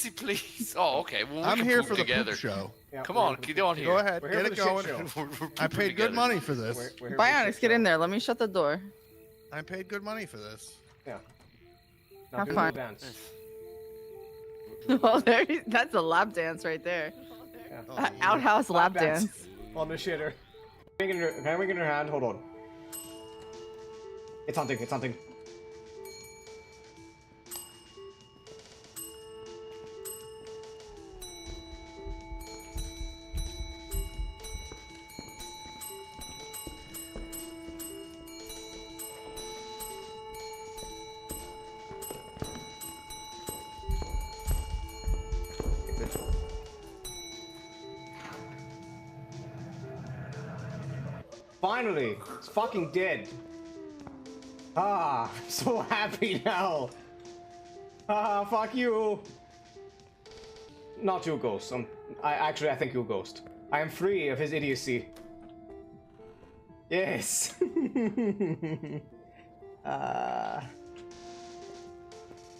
Mercy, please. Oh, okay. Well, we I'm can here poop for the together. poop show. Yeah, Come on, get on here. Go ahead, We're get here it for the going. shit show. We're I pooping paid good together. money for this. We're here for the Bionis, shit get show. in there. Let me shut the door. I paid good money for this. Yeah. Now Have do fun. the dance. Well, that's a lap dance right there. Yeah. Oh, Outhouse lap dance. On the shitter. Can I ring in her hand? Hold on. It's hunting, it's hunting. Finally! It's fucking dead. Ah, I'm so happy now. Ah, fuck you. Not you, Ghost. I think you're Ghost. I am free of his idiocy. Yes.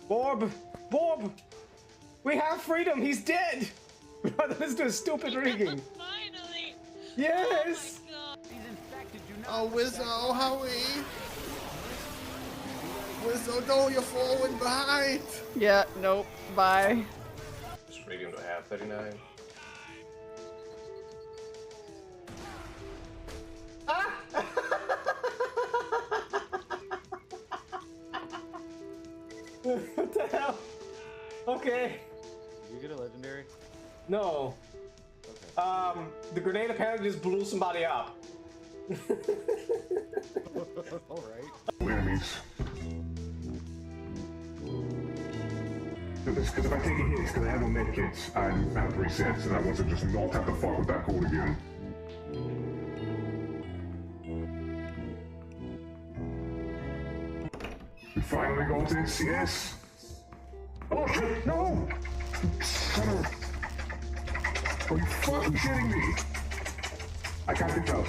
Borb! Borb! We have freedom! He's dead! Rather than do stupid rigging. Finally! Yes! Oh, Wizzo, Howie! Wizzo, no, you're falling behind! Yeah, nope. Bye. Just radium do I have? 39. Ah! What the hell? Okay. Did you get a legendary? No. Okay. The grenade apparently just blew somebody up. Alright. Enemies. Because if I take a hit, it's because I have no medkits and out of resets, and I want to just not have to fuck with that code again. We finally got this, yes! Oh shit, no! Son of a... Are you fucking shitting me? I can't get out.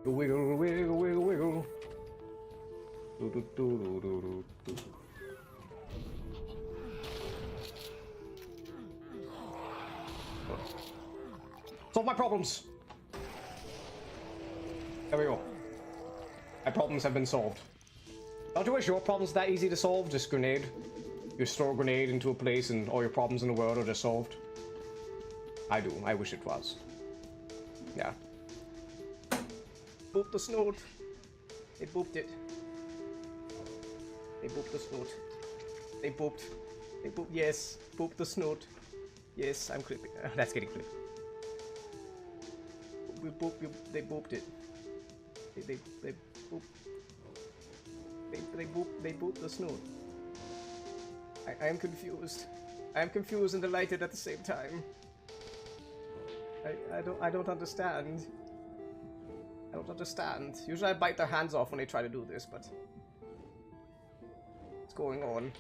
Wiggle, wiggle, wiggle, wiggle. Do, do, do, do, do, do, do. Solve my problems. There we go. My problems have been solved. Don't you wish your problems that easy to solve? Just grenade. You store a grenade into a place and all your problems in the world are just solved. I do. I wish it was. Yeah. Boop the snoot. They booped it. They booped the snoot. They booped. They booped. Yes. Boop the snoot. Yes, I'm creepy. That's getting creepy. We boop. They booped it. They boop. They boop the snoot. I am confused. I am confused and delighted at the same time. I don't understand. I don't understand. Usually I bite their hands off when they try to do this, but... what's going on?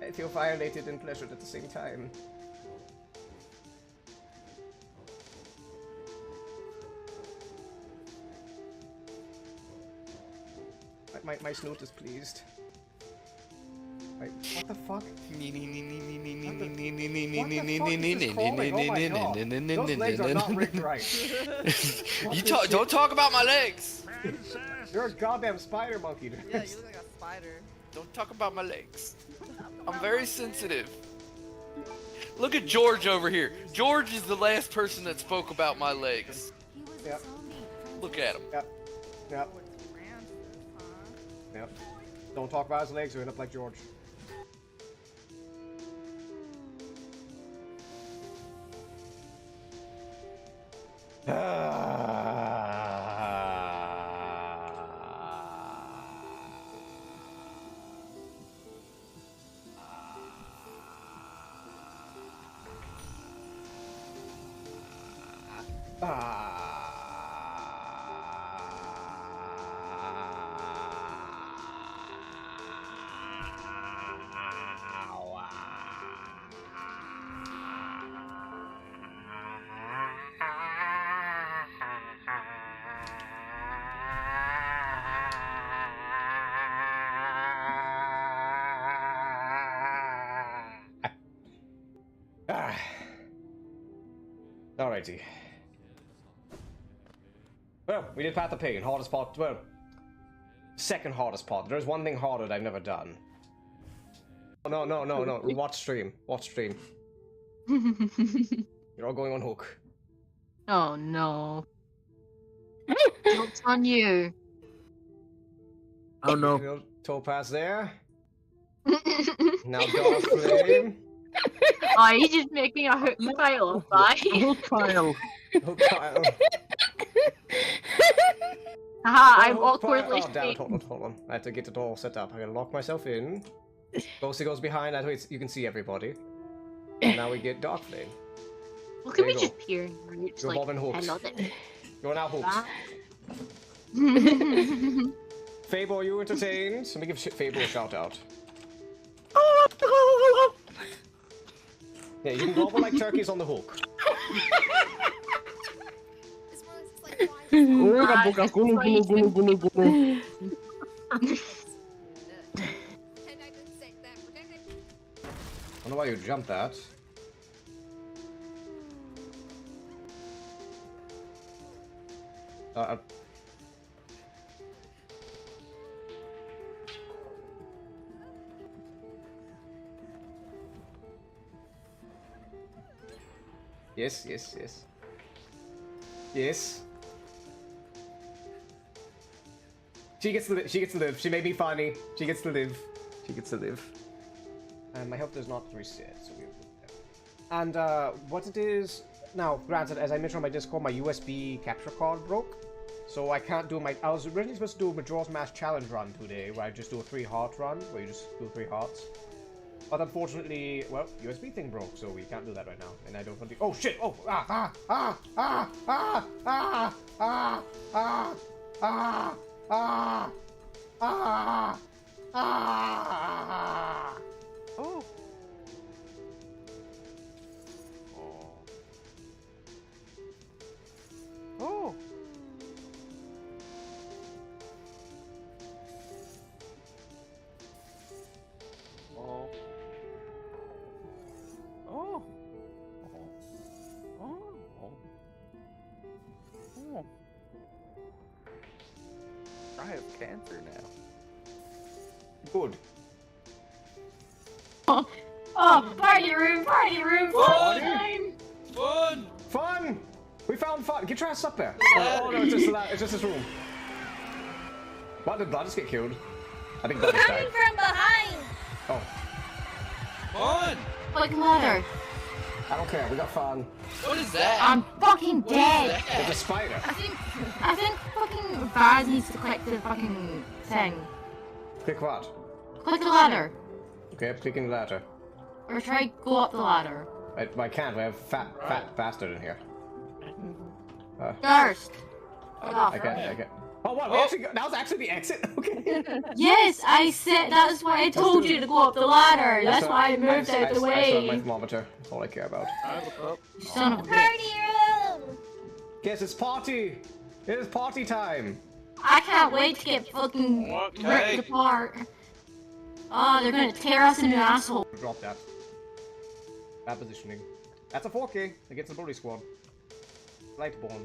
I feel violated and pleasured at the same time. My snoot is pleased. Wait, what the fuck? What the fuck is this crawling? Oh my god. Those legs are not rigged right. Don't talk about my legs. You're a goddamn spider monkey. Yeah, you look like a spider. Don't talk about my legs. I'm very sensitive. Look at George over here. George is the last person that spoke about my legs. Yep. Look at him. Yep. Yep. Yep. Don't talk about his legs or end up like George. Alrighty. Well, we did Path of Pain. Hardest part. Well, second hardest part. There's one thing harder that I've never done. No. Watch stream. Watch stream. You're all going on hook. Oh no. Joke's on you. Oh no. Topaz there. Now Dark Flame. Oh, you just making a hook pile, bye. Hook pile. Hook pile. Haha, I'm Hook awkwardly pile. Oh, damn it. shaking. Hold on. I have to get it all set up. I gotta lock myself in. Ghosty goes behind. That way you can see everybody. And now we get Dark Flame. Look There at me you just peering. It's You're like, bobbing hooks. I love it. You're now hooked. Fable, are you entertained? Let me give Fable a shout out. Yeah, you can gobble like turkeys on the hook. Ooga booga gulu gulu gulu gulu gulu. I don't know why you jumped that. Yes. She gets to live. She made me funny. She gets to live. And my health does not reset, so we're good there. And what it is now, granted, as I mentioned on my Discord, my USB capture card broke. So I can't do my... I was originally supposed to do a Majora's Mask challenge run today, where I just do a 3-heart run, where you just do 3 hearts. But unfortunately, well, USB thing broke, so we can't do that right now. And I don't want to... Oh, shit! Oh! Oh. Oh. Oh. Oh. Oh. Oh. I have cancer now. Good. Oh, party room, fun! Fun! We found fun! Get your ass up there! Oh no, it's just this room. What, did Blood just get killed? I think Blood just died. From behind! Oh, Fun! Like ladder. I don't care, we got fun. What is that? I'm fucking What is dead. There's a that? spider. I think fucking Baz needs to click the fucking thing. Click what? Click the ladder. Okay, I'm clicking the ladder. Or try go up the ladder. I can't, I have fat bastard in here. First. Get off. I can't. Oh, what? That was actually the exit? Okay. Yes, I said that's why I told you to go up the ladder. That's why I moved out the I saw my way. thermometer. That's all I care about. You son of a bitch. Party room! Yes, it's party! It is party time! I can't wait to get fucking Okay. ripped apart. Oh, they're gonna tear us into an asshole. Drop that. Bad positioning. That's a 4K against the Bully Squad. Lightborn.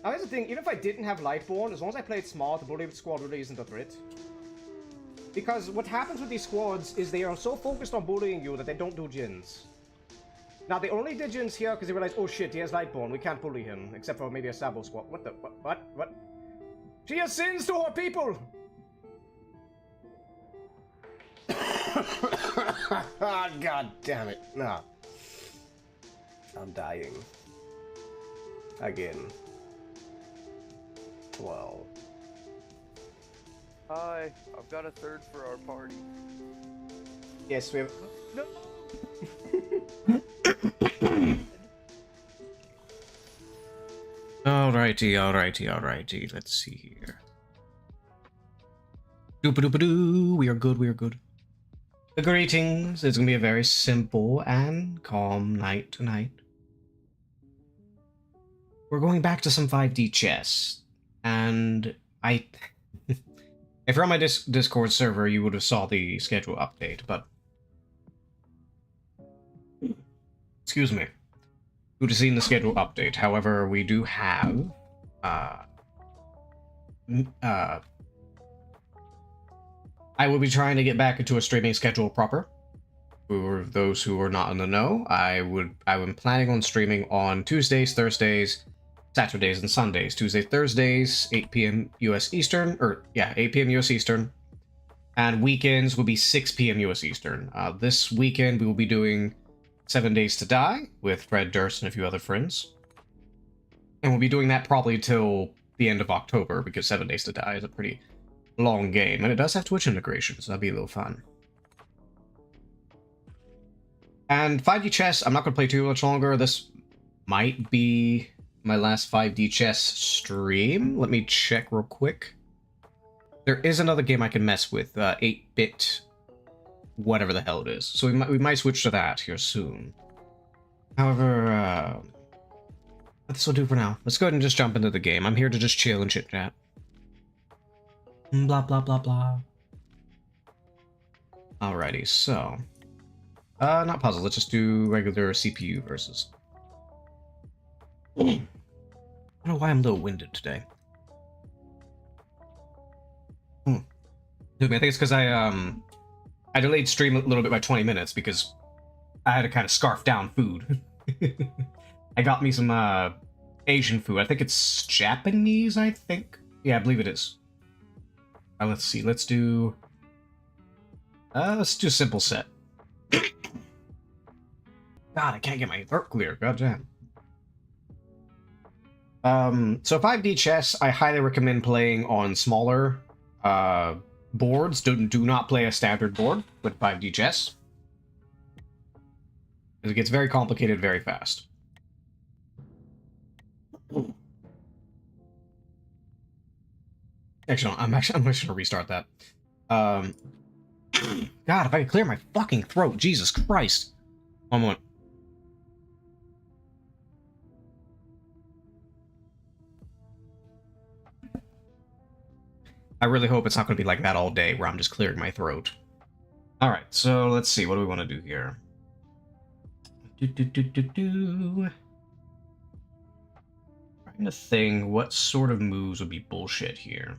Now here's the thing, even if I didn't have Lightborn, as long as I played smart, the Bully Squad really isn't a threat. Because what happens with these squads is they are so focused on bullying you that they don't do Jins. Now they only did Jins here because they realized, oh shit, he has Lightborn, we can't bully him, except for maybe a Sabo squad. What the, what? She has sins to her people! God damn it. No. I'm dying. Again. 12. Hi, I've got a third for our party. Yes, we have... No. Alrighty. Let's see here. Doop-a-doop-a-doo. We are good. Greetings. It's gonna be a very simple and calm night tonight. We're going back to some 5D chess, and if you're on my Discord server, you would have saw the schedule update, but excuse me, due to seeing the schedule update. However, we do have I will be trying to get back into a streaming schedule proper. For those who are not in the know, I'm planning on streaming on Tuesdays, Thursdays, Saturdays, and Sundays. Tuesdays, Thursdays, 8 p.m. US Eastern, 8 p.m. US Eastern. And weekends will be 6 p.m. US Eastern. This weekend we will be doing 7 Days to Die with Fred Durst and a few other friends. And we'll be doing that probably till the end of October, because 7 Days to Die is a pretty long game, and it does have Twitch integration, so that'll be a little fun. And 5D chess, I'm not going to play too much longer. This might be my last 5D chess stream. Let me check real quick. There is another game I can mess with, 8-bit, whatever the hell it is. So we might switch to that here soon. However, this will do for now. Let's go ahead and just jump into the game. I'm here to just chill and chit-chat. Blah, blah, blah, blah. Alrighty, so... not puzzle, let's just do regular CPU versus. I don't know why I'm a little winded today. I think it's because I delayed stream a little bit by 20 minutes because I had to kind of scarf down food. I got me some Asian food. I think it's Japanese, I think. Yeah, I believe it is. Let's see, let's do a simple set. God, I can't get my throat clear. God damn. So 5D chess, I highly recommend playing on smaller boards. Do not play a standard board with 5D chess. It gets very complicated very fast. Actually, I'm just gonna restart that. God, if I could clear my fucking throat, Jesus Christ. One moment. I really hope it's not going to be like that all day, where I'm just clearing my throat. Alright, so let's see, what do we want to do here? Trying to think what sort of moves would be bullshit here.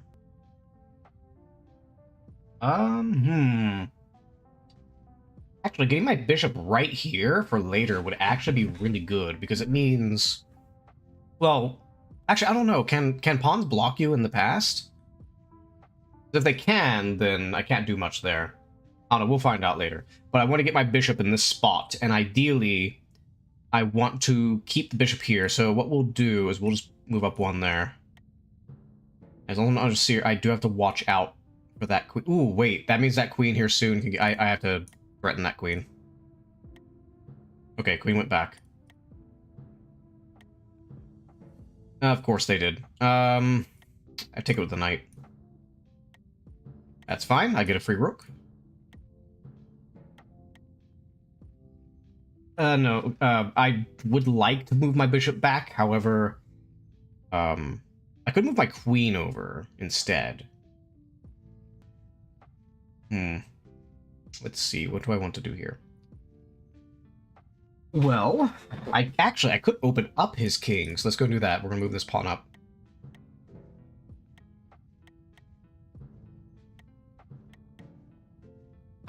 Actually, getting my bishop right here for later would actually be really good, because it means... Well, actually, I don't know. Can pawns block you in the past? If they can, then I can't do much there. I don't know, we'll find out later. But I want to get my bishop in this spot, and ideally, I want to keep the bishop here. So what we'll do is we'll just move up one there. As long as I'm just here, I do have to watch out for that queen. Ooh, wait, that means that queen here soon can get, I have to threaten that queen. Okay, queen went back. Of course they did. I take it with the knight. That's fine, I get a free rook. No, I would like to move my bishop back, however, I could move my queen over instead. Let's see, what do I want to do here? Well, I could open up his king, so let's go do that. We're gonna move this pawn up.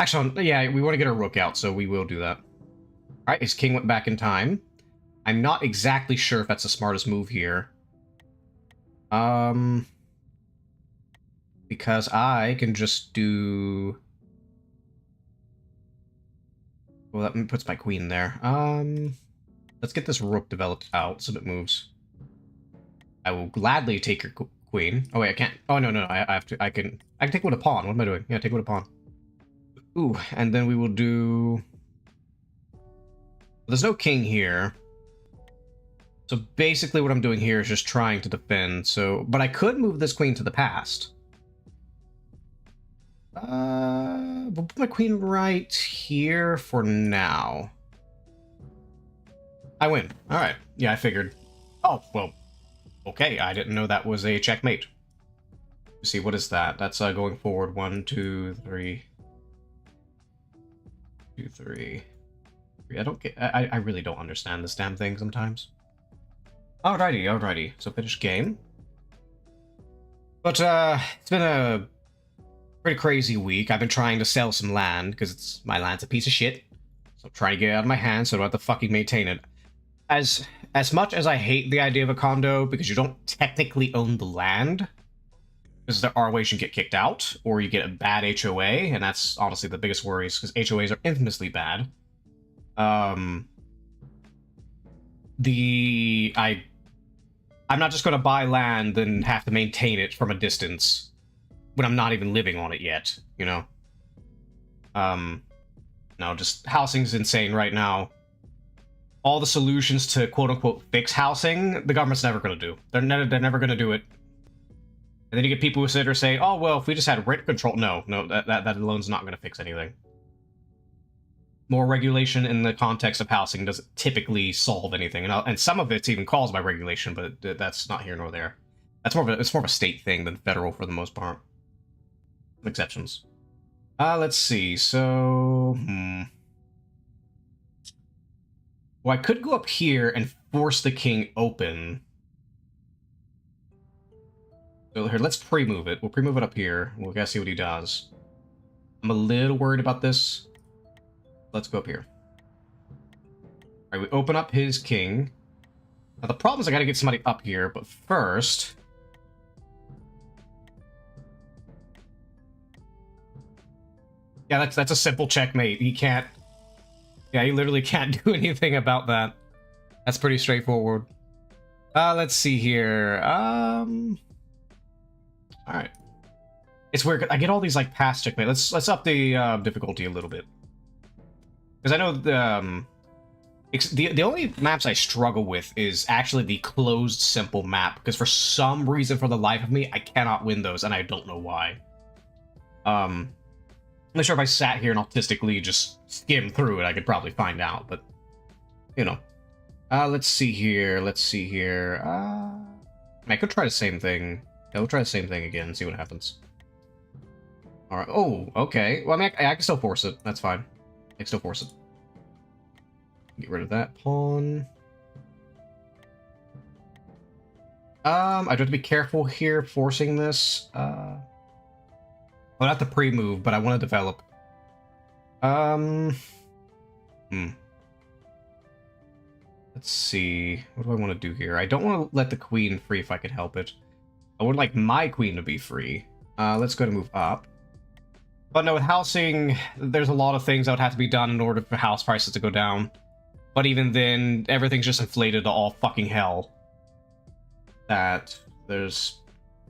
Actually, yeah, we want to get a rook out, so we will do that. Alright, his king went back in time. I'm not exactly sure if that's the smartest move here. Because I can just do... Well, that puts my queen there. Let's get this rook developed out so that it moves. I will gladly take your queen. Oh wait, I can't. Oh no, I have to. I can take it with a pawn. What am I doing? Yeah, take it with a pawn. Ooh, and then we will do... There's no king here. So basically what I'm doing here is just trying to defend, so... But I could move this queen to the past. We'll put my queen right here for now. I win. Alright. Yeah, I figured. Oh, well. Okay, I didn't know that was a checkmate. Let's see, what is that? That's going forward. 1, 2, 3... 2, 3... I don't get. I really don't understand this damn thing sometimes. Alrighty. So finish game. But it's been a pretty crazy week. I've been trying to sell some land because my land's a piece of shit. So I'm trying to get it out of my hands so I don't have to fucking maintain it. As much as I hate the idea of a condo because you don't technically own the land, because there are ways you can get kicked out or you get a bad HOA, and that's honestly the biggest worries because HOAs are infamously bad. I'm not just going to buy land and have to maintain it from a distance when I'm not even living on it yet, you know? No, just housing's insane right now. All the solutions to quote-unquote fix housing, the government's never going to do. They're never going to do it. And then you get people who sit or say, oh, well, if we just had rent control... No, that alone's not going to fix anything. More regulation in the context of housing doesn't typically solve anything, and some of it's even caused by regulation, but that's not here nor there. It's more of a state thing than federal for the most part. Exceptions. Let's see. So, well, I could go up here and force the king open. So here, let's pre-move it. We'll pre-move it up here. We'll gotta see what he does. I'm a little worried about this. Let's go up here. Alright, we open up his king. Now the problem is I gotta get somebody up here, but first... Yeah, that's a simple checkmate. He can't... Yeah, he literally can't do anything about that. That's pretty straightforward. Let's see here. Alright. It's weird. I get all these, like, past checkmate. Let's up the difficulty a little bit. Because I know the only maps I struggle with is actually the closed simple map, because for some reason, for the life of me, I cannot win those, and I don't know why. I'm not sure if I sat here and autistically just skim through it, I could probably find out, but, you know. Let's see here, I could try the same thing. Yeah, we'll try the same thing again, see what happens. Alright, oh, okay. Well, I mean, I can still force it, that's fine. I can still force it. Get rid of that pawn. I do have to be careful here forcing this. I'll have to pre-move, but I want to develop. Let's see. What do I want to do here? I don't want to let the queen free if I could help it. I would like my queen to be free. Let's go to move up. But no, with housing, there's a lot of things that would have to be done in order for house prices to go down. But even then, everything's just inflated to all fucking hell. That they're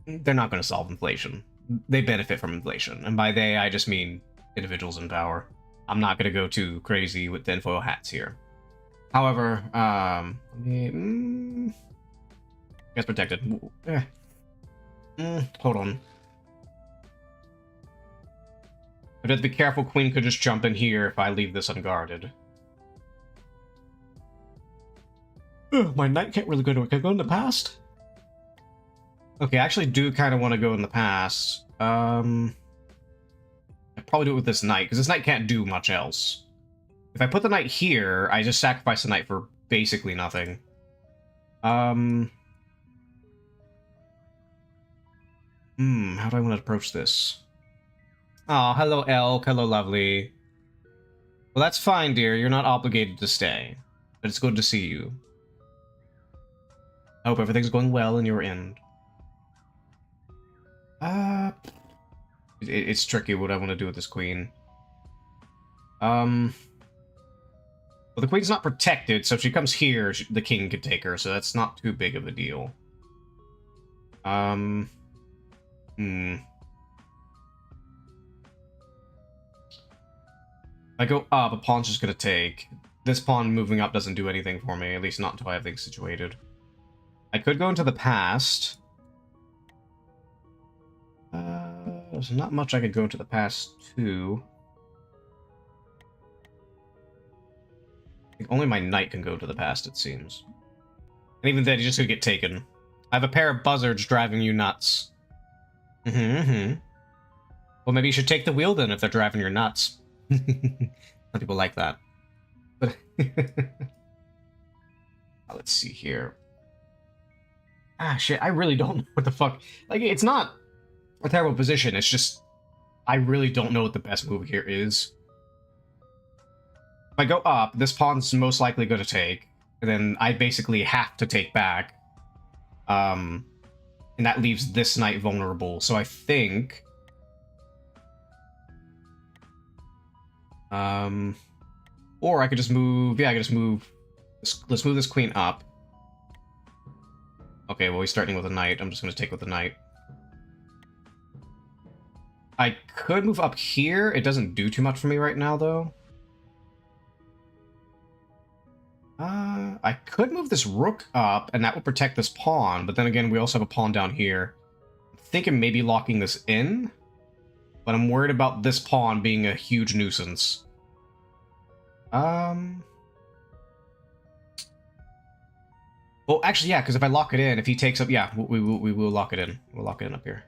not going to solve inflation. They benefit from inflation. And by they, I just mean individuals in power. I'm not going to go too crazy with tinfoil hats here. However, gets protected. Hold on. I'd have to be careful, queen could just jump in here if I leave this unguarded. Ugh, my knight can't really go to it. Can I go in the past? Okay, I actually do kind of want to go in the past. I'd probably do it with this knight, because this knight can't do much else. If I put the knight here, I just sacrifice the knight for basically nothing. How do I want to approach this? Oh, hello, Elk. Hello, lovely. Well, that's fine, dear. You're not obligated to stay. But it's good to see you. I hope everything's going well in your end. It's tricky what I want to do with this queen. Well, the queen's not protected, so if she comes here, the king could take her, so that's not too big of a deal. If I go up, a pawn's just gonna take. This pawn moving up doesn't do anything for me, at least not until I have things situated. I could go into the past. There's not much I could go into the past to. I think only my knight can go to the past, it seems. And even then, he's just gonna get taken. I have a pair of buzzards driving you nuts. Well, maybe you should take the wheel then if they're driving you nuts. Some people like that. But let's see here. Ah, shit, I really don't know what the fuck. Like, it's not a terrible position, it's just I really don't know what the best move here is. If I go up, this pawn's most likely going to take, and then I basically have to take back. And that leaves this knight vulnerable, so I think... Or I could just move... Yeah, I could just move... Let's move this queen up. Okay, well, he's starting with a knight. I'm just going to take with the knight. I could move up here. It doesn't do too much for me right now, though. I could move this rook up, and that would protect this pawn, but then again, we also have a pawn down here. I'm thinking maybe locking this in, but I'm worried about this pawn being a huge nuisance. Well, actually, yeah, because if I lock it in, if he takes up... Yeah, we will lock it in. We'll lock it in up here.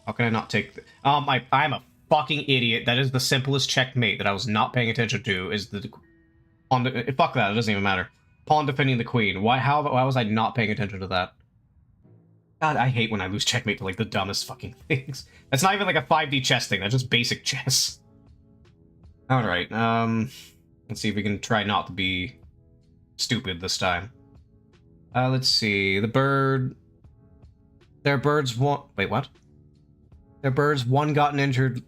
How can I not take... I'm a fucking idiot. That is the simplest checkmate that I was not paying attention to, is the... Fuck that, it doesn't even matter. Pawn defending the queen. Why was I not paying attention to that? God, I hate when I lose checkmate to, like, the dumbest fucking things. That's not even, like, a 5D chess thing. That's just basic chess. Alright, let's see if we can try not to be stupid this time. Let's see. The bird... Their birds won't... Wait, what? Their birds, one got an injured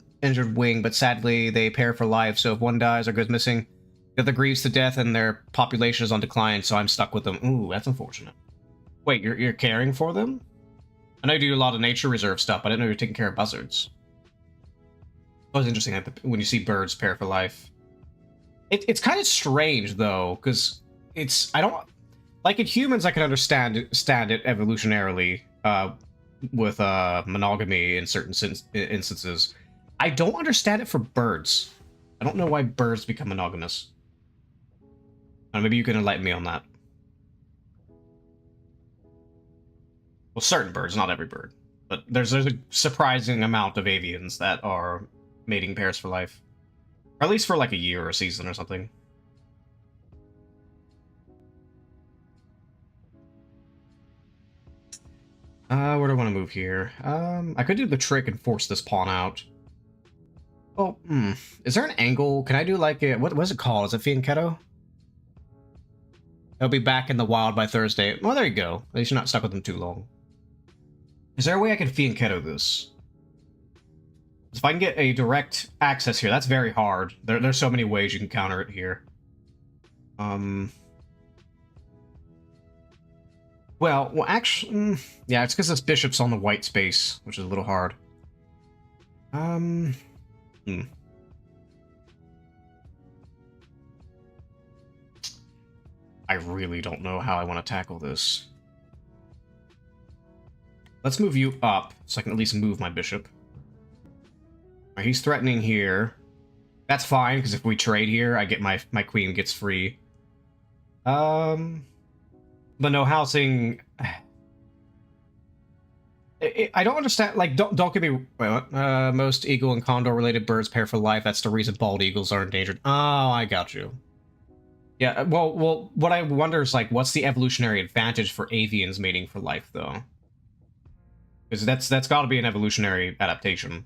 wing, but sadly they pair for life, so if one dies or goes missing, the other grieves to death and their population is on decline, so I'm stuck with them. Ooh, that's unfortunate. Wait, you're caring for them? I know you do a lot of nature reserve stuff, but I didn't know you're taking care of buzzards. It was interesting when you see birds pair for life. It's kind of strange, though, because it's... I don't... Like, in humans, I can understand it evolutionarily, with monogamy in certain instances. I don't understand it for birds. I don't know why birds become monogamous. Maybe you can enlighten me on that. Well, certain birds, not every bird. But there's a surprising amount of avians that are mating pairs for life. Or at least for like a year or a season or something. Where do I want to move here? I could do the trick and force this pawn out. Oh, is there an angle? Can I do like a... What is it called? Is it fianchetto? They'll be back in the wild by Thursday. Well, there you go. At least you're not stuck with them too long. Is there a way I can fianchetto this? If I can get a direct access here, that's very hard. There's so many ways you can counter it here. Well, actually... yeah, it's because this bishop's on the white space, which is a little hard. I really don't know how I want to tackle this. Let's move you up, so I can at least move my bishop. Right, he's threatening here. That's fine, because if we trade here, I get my queen gets free. But no housing... I don't understand, like, don't get me... most eagle and condor-related birds pair for life. That's the reason bald eagles are endangered. Oh, I got you. Yeah, well, what I wonder is, like, what's the evolutionary advantage for avians mating for life, though? Because that's got to be an evolutionary adaptation.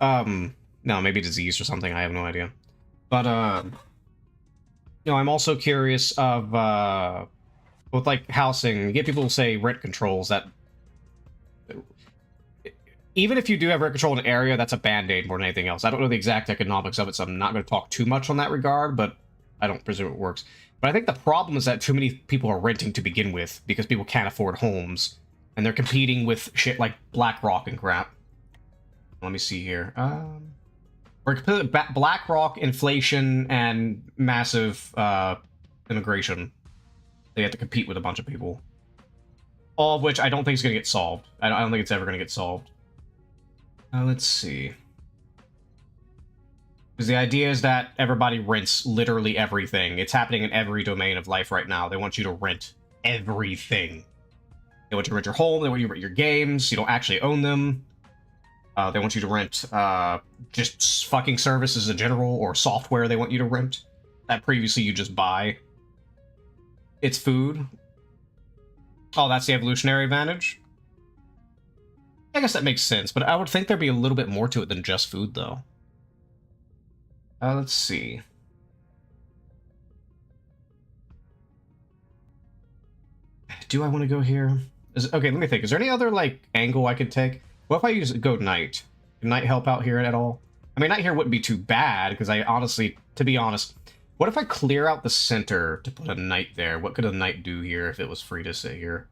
No, maybe disease or something, I have no idea. But, you know, I'm also curious of, with, like, housing, you get people to say rent controls that... Even if you do have rent control in an area, that's a band-aid more than anything else. I don't know the exact economics of it, so I'm not going to talk too much on that regard, but I don't presume it works. But I think the problem is that too many people are renting to begin with, because people can't afford homes, and they're competing with shit like BlackRock and crap. Let me see here. We're completely BlackRock, inflation, and massive immigration. They have to compete with a bunch of people. All of which I don't think is going to get solved. I don't think it's ever going to get solved. Let's see. Because the idea is that everybody rents literally everything. It's happening in every domain of life right now. They want you to rent everything. They want you to rent your home, they want you to rent your games, you don't actually own them. They want you to rent just fucking services in general, or software they want you to rent that previously you just buy. It's food. Oh, that's the evolutionary advantage? I guess that makes sense, but I would think there'd be a little bit more to it than just food, though. Let's see. Do I want to go here? Okay, let me think. Is there any other, like, angle I could take? What if I go knight? Can knight help out here at all? I mean, knight here wouldn't be too bad, because I honestly, to be honest, what if I clear out the center to put a knight there? What could a knight do here if it was free to sit here?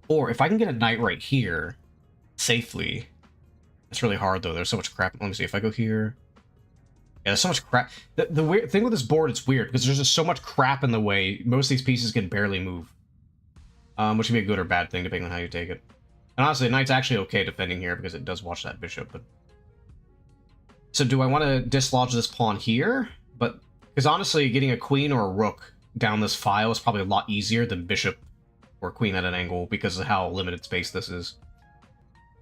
Or if I can get a knight right here, safely. It's really hard, though. There's so much crap. Let me see. If I go here... Yeah, there's so much crap. The weird thing with this board, it's weird, because there's just so much crap in the way. Most of these pieces can barely move. Which can be a good or bad thing, depending on how you take it. And honestly, knight's actually okay defending here, because it does watch that bishop, but... So do I want to dislodge this pawn here? But... Because honestly, getting a queen or a rook down this file is probably a lot easier than bishop or queen at an angle, because of how limited space this is.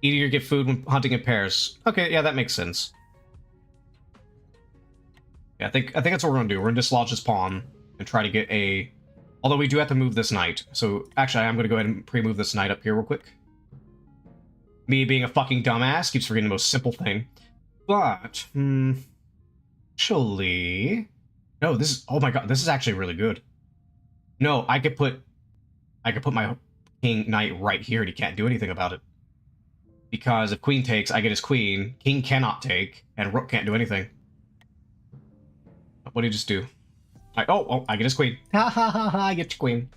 Easier to get food when hunting in pairs. Okay, yeah, that makes sense. Yeah, I think that's what we're gonna do. We're gonna dislodge this pawn and try to get a... Although we do have to move this knight. So, actually, I'm gonna go ahead and pre-move this knight up here real quick. Me being a fucking dumbass keeps forgetting the most simple thing. But, actually... No, this is... Oh my god, this is actually really good. No, I could put my king knight right here and he can't do anything about it. Because if queen takes, I get his queen, king cannot take, and rook can't do anything. What do you just do? Oh, I get his queen. Ha ha ha ha, I get your queen.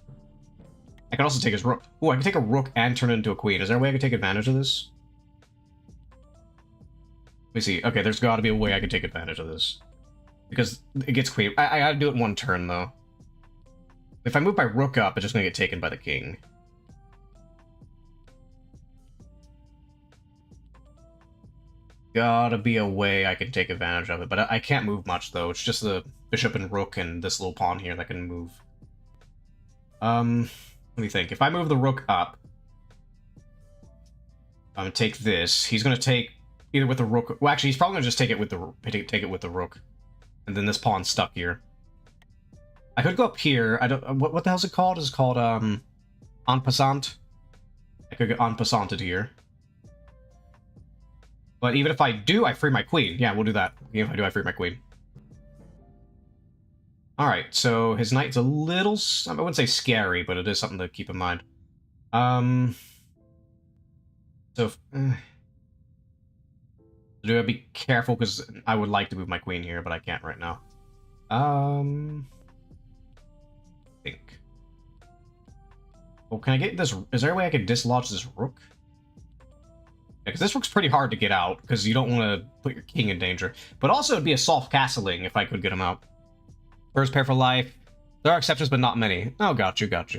I can also take his rook. Oh, I can take a rook and turn it into a queen. Is there a way I can take advantage of this? Let me see. Okay, there's gotta be a way I can take advantage of this. Because it gets queen. I gotta do it in one turn, though. If I move my rook up, it's just gonna get taken by the king. Gotta be a way I can take advantage of it, but I can't move much, though. It's just the bishop and rook and this little pawn here that can move. Let me think. If I move the rook up, I'm gonna take this. He's gonna take either with the rook... Well, actually, he's probably gonna just take it with the rook. And then this pawn's stuck here. I could go up here. I don't... What the hell's it called? It's called, en passant. I could get en passanted here. But even if I do, I free my queen. Yeah, we'll do that. Even if I do, I free my queen. Alright, so his knight's a little... I wouldn't say scary, but it is something to keep in mind. So... do I be careful? Because I would like to move my queen here, but I can't right now. Think. Well, can I get this... Is there a way I can dislodge this rook? Because this rook's pretty hard to get out, because you don't want to put your king in danger. But also, it'd be a soft castling if I could get him out. First pair for life. There are exceptions, but not many. Oh, got you. Got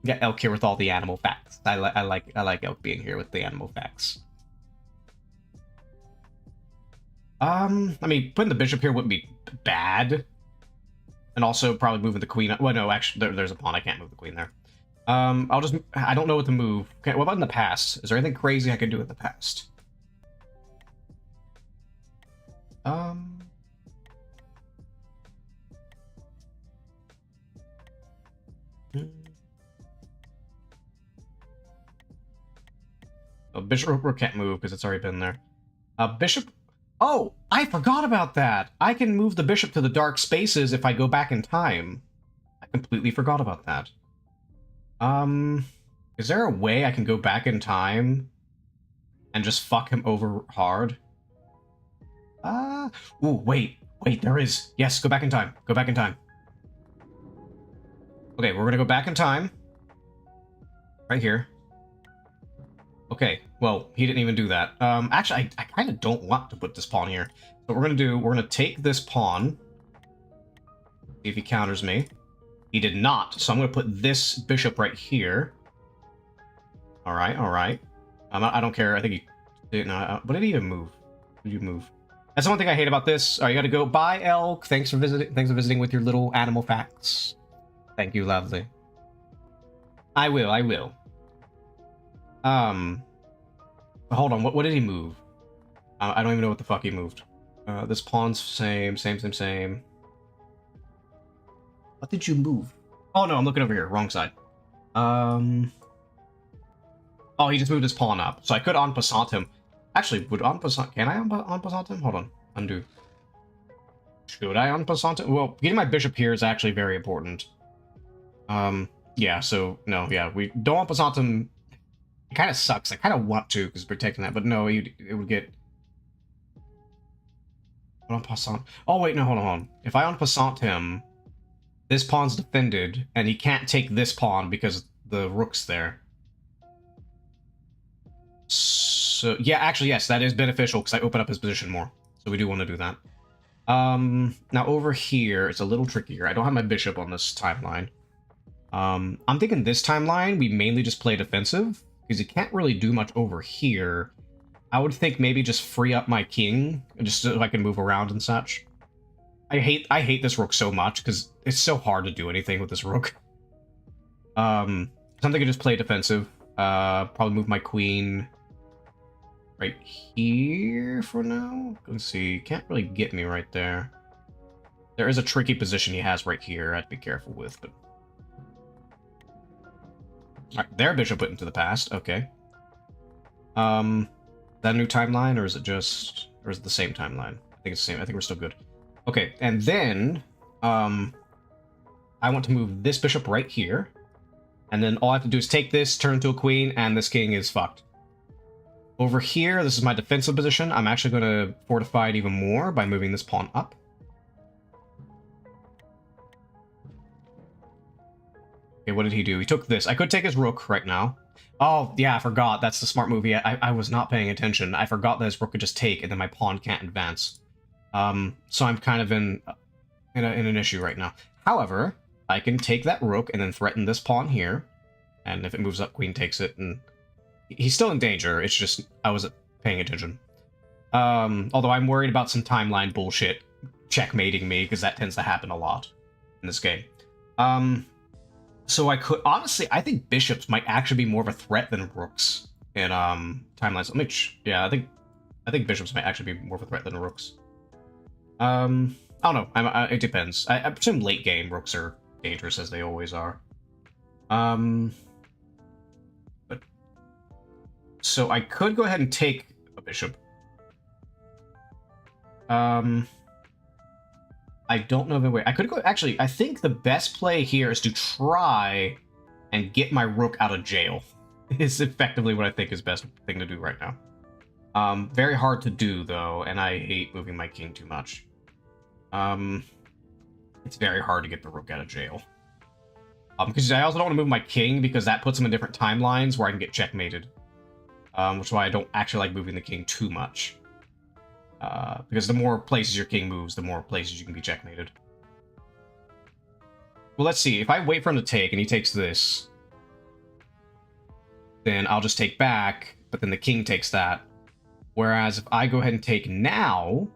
Elk here with all the animal facts. I like Elk being here with the animal facts. I mean, putting the bishop here wouldn't be bad. And also probably moving the queen. Well, no, actually, there's a pawn. I can't move the queen there. I don't know what to move. Okay, what about in the past? Is there anything crazy I can do in the past? Oh, bishop rook can't move because it's already been there. Bishop... Oh, I forgot about that! I can move the bishop to the dark spaces if I go back in time. I completely forgot about that. Is there a way I can go back in time and just fuck him over hard? Ooh, wait, there is. Yes, go back in time. Go back in time. Okay, we're gonna go back in time. Right here. Okay, well, he didn't even do that. Actually, I kind of don't want to put this pawn here. So what we're going to do, we're going to take this pawn. See if he counters me. He did not, so I'm going to put this bishop right here. Alright. I don't care. I think he didn't. What did he even move? What did you move? That's the one thing I hate about this. Alright, you got to go. Bye, Elk. Thanks for visiting with your little animal facts. Thank you, lovely. I will, I will. Hold on, what did he move? I don't even know what the fuck he moved. This pawn's same. What did you move? Oh no, I'm looking over here, wrong side. Oh, he just moved his pawn up, so I could en passant him. Actually, would en passant? Can I en passant him? Hold on, undo. Should I en passant him? Well, getting my bishop here is actually very important. Yeah. So no, yeah, we don't en passant him. It kind of sucks. I kind of want to because we're taking that, but no, it would get. En passant. Oh wait, no, hold on. If I en passant him, this pawn's defended, and he can't take this pawn because the rook's there. So yeah, actually yes, that is beneficial because I open up his position more. So we do want to do that. Now over here, it's a little trickier. I don't have my bishop on this timeline. I'm thinking this timeline we mainly just play defensive because you can't really do much over here. I would think maybe just free up my king just so I can move around and such. I hate this rook so much because it's so hard to do anything with this rook. Something to just play defensive. Probably move my queen right here for now. Let's see, can't really get me right there. There is a tricky position he has right here I'd be careful with, but... Alright, their bishop went into the past, okay. That a new timeline, or is it just... or is it the same timeline? I think it's the same, I think we're still good. Okay, and then, I want to move this bishop right here, and then all I have to do is take this, turn into a queen, and this king is fucked. Over here, this is my defensive position. I'm actually going to fortify it even more by moving this pawn up. Okay, what did he do? He took this. I could take his rook right now. Oh, yeah, I forgot. That's the smart move. Yeah, I was not paying attention. I forgot that his rook could just take, and then my pawn can't advance. So I'm kind of in an issue right now. However, I can take that rook and then threaten this pawn here. And if it moves up, queen takes it, and he's still in danger. It's just I wasn't paying attention. Although I'm worried about some timeline bullshit checkmating me, because that tends to happen a lot in this game. So I could honestly, I think bishops might actually be more of a threat than rooks in timelines. Yeah, I think bishops might actually be more of a threat than rooks. I don't know. It depends. I presume late game rooks are dangerous as they always are. But so I could go ahead and take a bishop. I don't know the way. I could go. Actually, I think the best play here is to try and get my rook out of jail. Is effectively what I think is best thing to do right now. Very hard to do though, and I hate moving my king too much. It's very hard to get the rook out of jail. Because I also don't want to move my king because that puts him in different timelines where I can get checkmated. Which is why I don't actually like moving the king too much. Because the more places your king moves, the more places you can be checkmated. Well, let's see. If I wait for him to take and he takes this, then I'll just take back, but then the king takes that. Whereas if I go ahead and take now,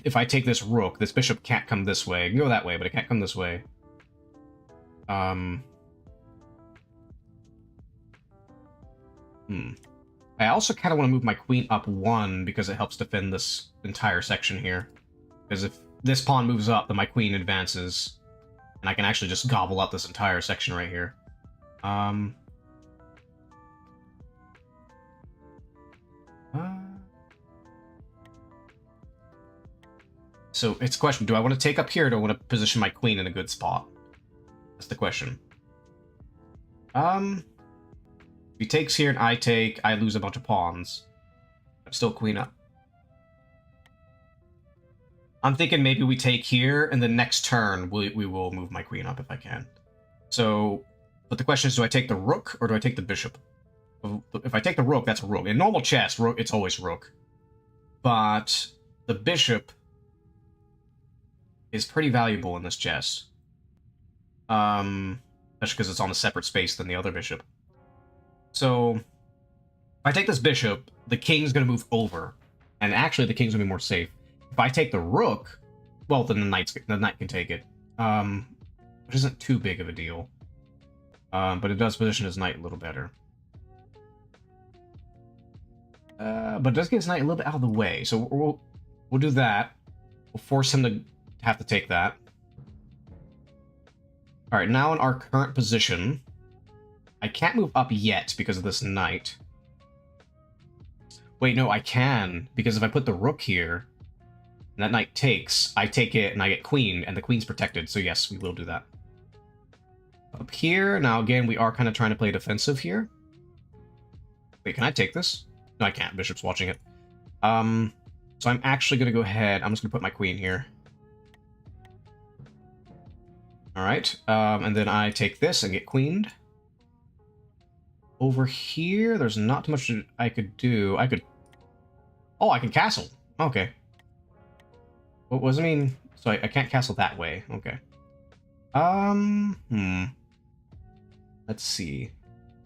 if I take this rook, this bishop can't come this way. It can go that way, but it can't come this way. I also kind of want to move my queen up one because it helps defend this entire section here. Because if this pawn moves up, then my queen advances. And I can actually just gobble up this entire section right here. So it's a question, do I want to take up here or do I want to position my queen in a good spot? That's the question. If he takes here and I take, I lose a bunch of pawns. I'm still queen up. I'm thinking maybe we take here, and the next turn we will move my queen up if I can. So, but the question is, do I take the rook or do I take the bishop? If I take the rook, that's a rook. In normal chess, it's always rook. But the bishop is pretty valuable in this chess. Especially because it's on a separate space than the other bishop. So, if I take this bishop, the king's going to move over. And actually, the king's going to be more safe. If I take the rook, well, then the knight can take it. which isn't too big of a deal. But it does position his knight a little better. But it does get his knight a little bit out of the way, so we'll do that. We'll force him to have to take that. Alright, now in our current position, I can't move up yet because of this knight. Wait, no, I can, because if I put the rook here, and that knight takes, I take it and I get queen, and the queen's protected, so yes, we will do that. Up here, now again, we are kind of trying to play defensive here. Wait, can I take this? No, I can't. Bishop's watching it. So I'm actually going to go ahead. I'm just going to put my queen here. Alright, and then I take this and get queened. Over here, there's not too much I could do. I could... Oh, I can castle. Okay. What does it mean? So I can't castle that way. Okay. Let's see.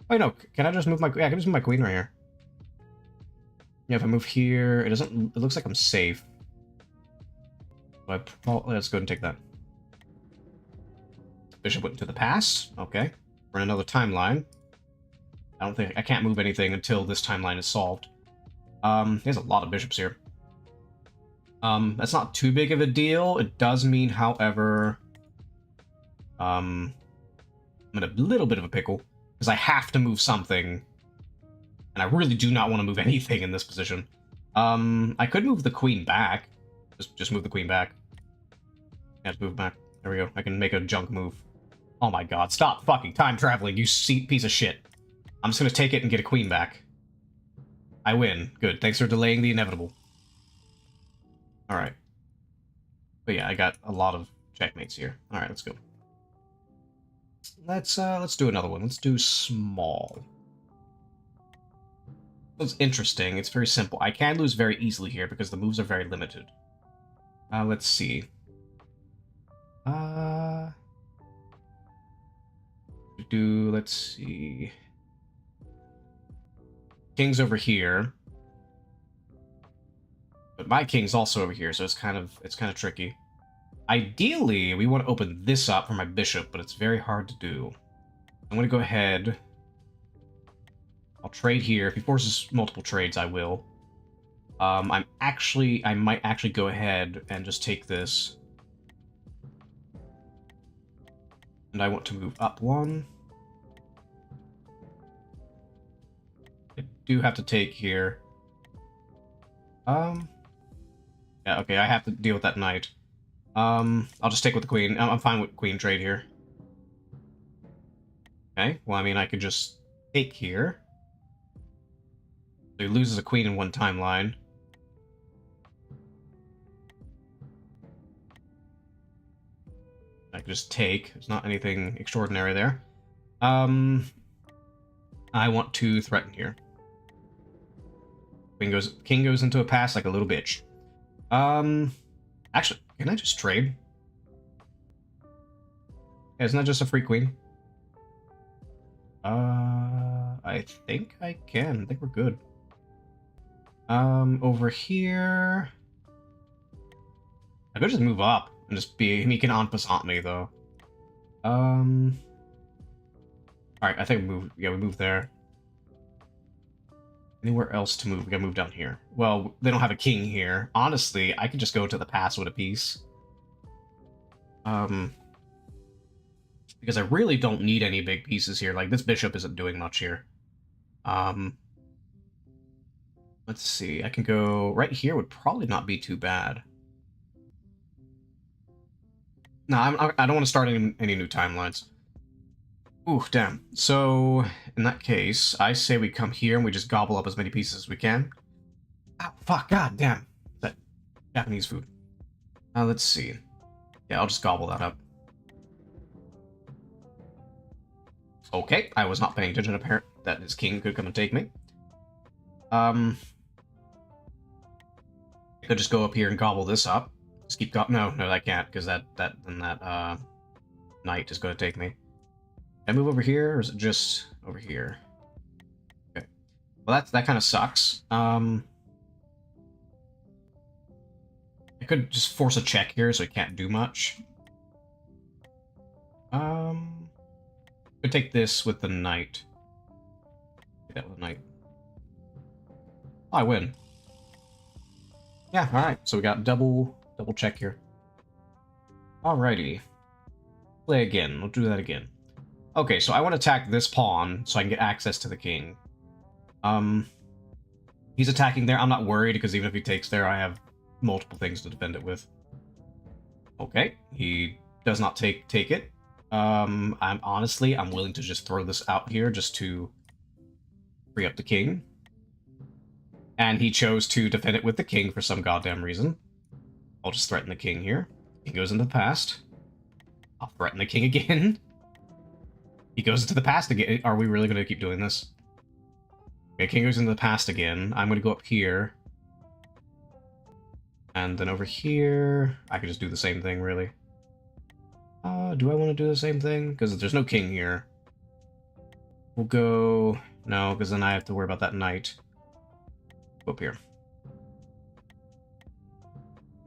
Wait, no. Can I just move my... Yeah, I can just move my queen right here. Yeah, if I move here, it doesn't... It looks like I'm safe. So let's go ahead and take that. Bishop went into the pass. Okay. We're in another timeline. I don't think... I can't move anything until this timeline is solved. There's a lot of bishops here. That's not too big of a deal. It does mean, however... I'm in a little bit of a pickle. Because I have to move something. And I really do not want to move anything in this position. I could move the queen back. Just move the queen back. Yeah, just move back. There we go. I can make a junk move. Oh my god, stop fucking time traveling, you piece of shit. I'm just gonna take it and get a queen back. I win. Good. Thanks for delaying the inevitable. Alright. But yeah, I got a lot of checkmates here. Alright, let's go. Let's do another one. Let's do small. It's interesting. It's very simple. I can lose very easily here because the moves are very limited. Let's see. Let's see. King's over here. But my king's also over here, so it's kind of tricky. Ideally, we want to open this up for my bishop, but it's very hard to do. I'm going to go ahead. I'll trade here. If he forces multiple trades, I will. I might actually go ahead and just take this. And I want to move up one. I do have to take here. Yeah, okay, I have to deal with that knight. I'll just take with the queen. I'm fine with queen trade here. Okay, well, I mean, I could just take here. So he loses a queen in one timeline. I can just take. There's not anything extraordinary there. I want to threaten here. King goes into a pass like a little bitch. Actually, can I just trade? Yeah, isn't that just a free queen? I think I can. I think we're good. Over here... I could just move up and just be... He can en passant me, though. Alright, I think we move... Yeah, we move there. Anywhere else to move? We gotta move down here. Well, they don't have a king here. Honestly, I could just go to the pass with a piece. Because I really don't need any big pieces here. Like, this bishop isn't doing much here. Let's see. I can go... Right here would probably not be too bad. No, I don't want to start any new timelines. Ooh, damn. So, in that case, I say we come here and we just gobble up as many pieces as we can. Oh, fuck, god damn. That Japanese food. Let's see. Yeah, I'll just gobble that up. Okay, I was not paying attention, apparent that his king could come and take me. I could just go up here and gobble this up. Just keep no, I can't, because that knight is going to take me. Can I move over here, or is it just over here? Okay. Well, that kind of sucks. I could just force a check here, so he can't do much. Could take this with the knight. Take that with the knight. Oh, I win. Yeah, alright. So we got double check here. Alrighty. Play again. We'll do that again. Okay, so I want to attack this pawn so I can get access to the king. He's attacking there. I'm not worried because even if he takes there, I have multiple things to defend it with. Okay, he does not take it. I'm willing to just throw this out here just to free up the king. And he chose to defend it with the king for some goddamn reason. I'll just threaten the king here. He goes into the past. I'll threaten the king again. He goes into the past again. Are we really going to keep doing this? Okay, king goes into the past again. I'm going to go up here. And then over here, I could just do the same thing, really. Do I want to do the same thing? Because there's no king here. We'll go... No, because then I have to worry about that knight. Go up here.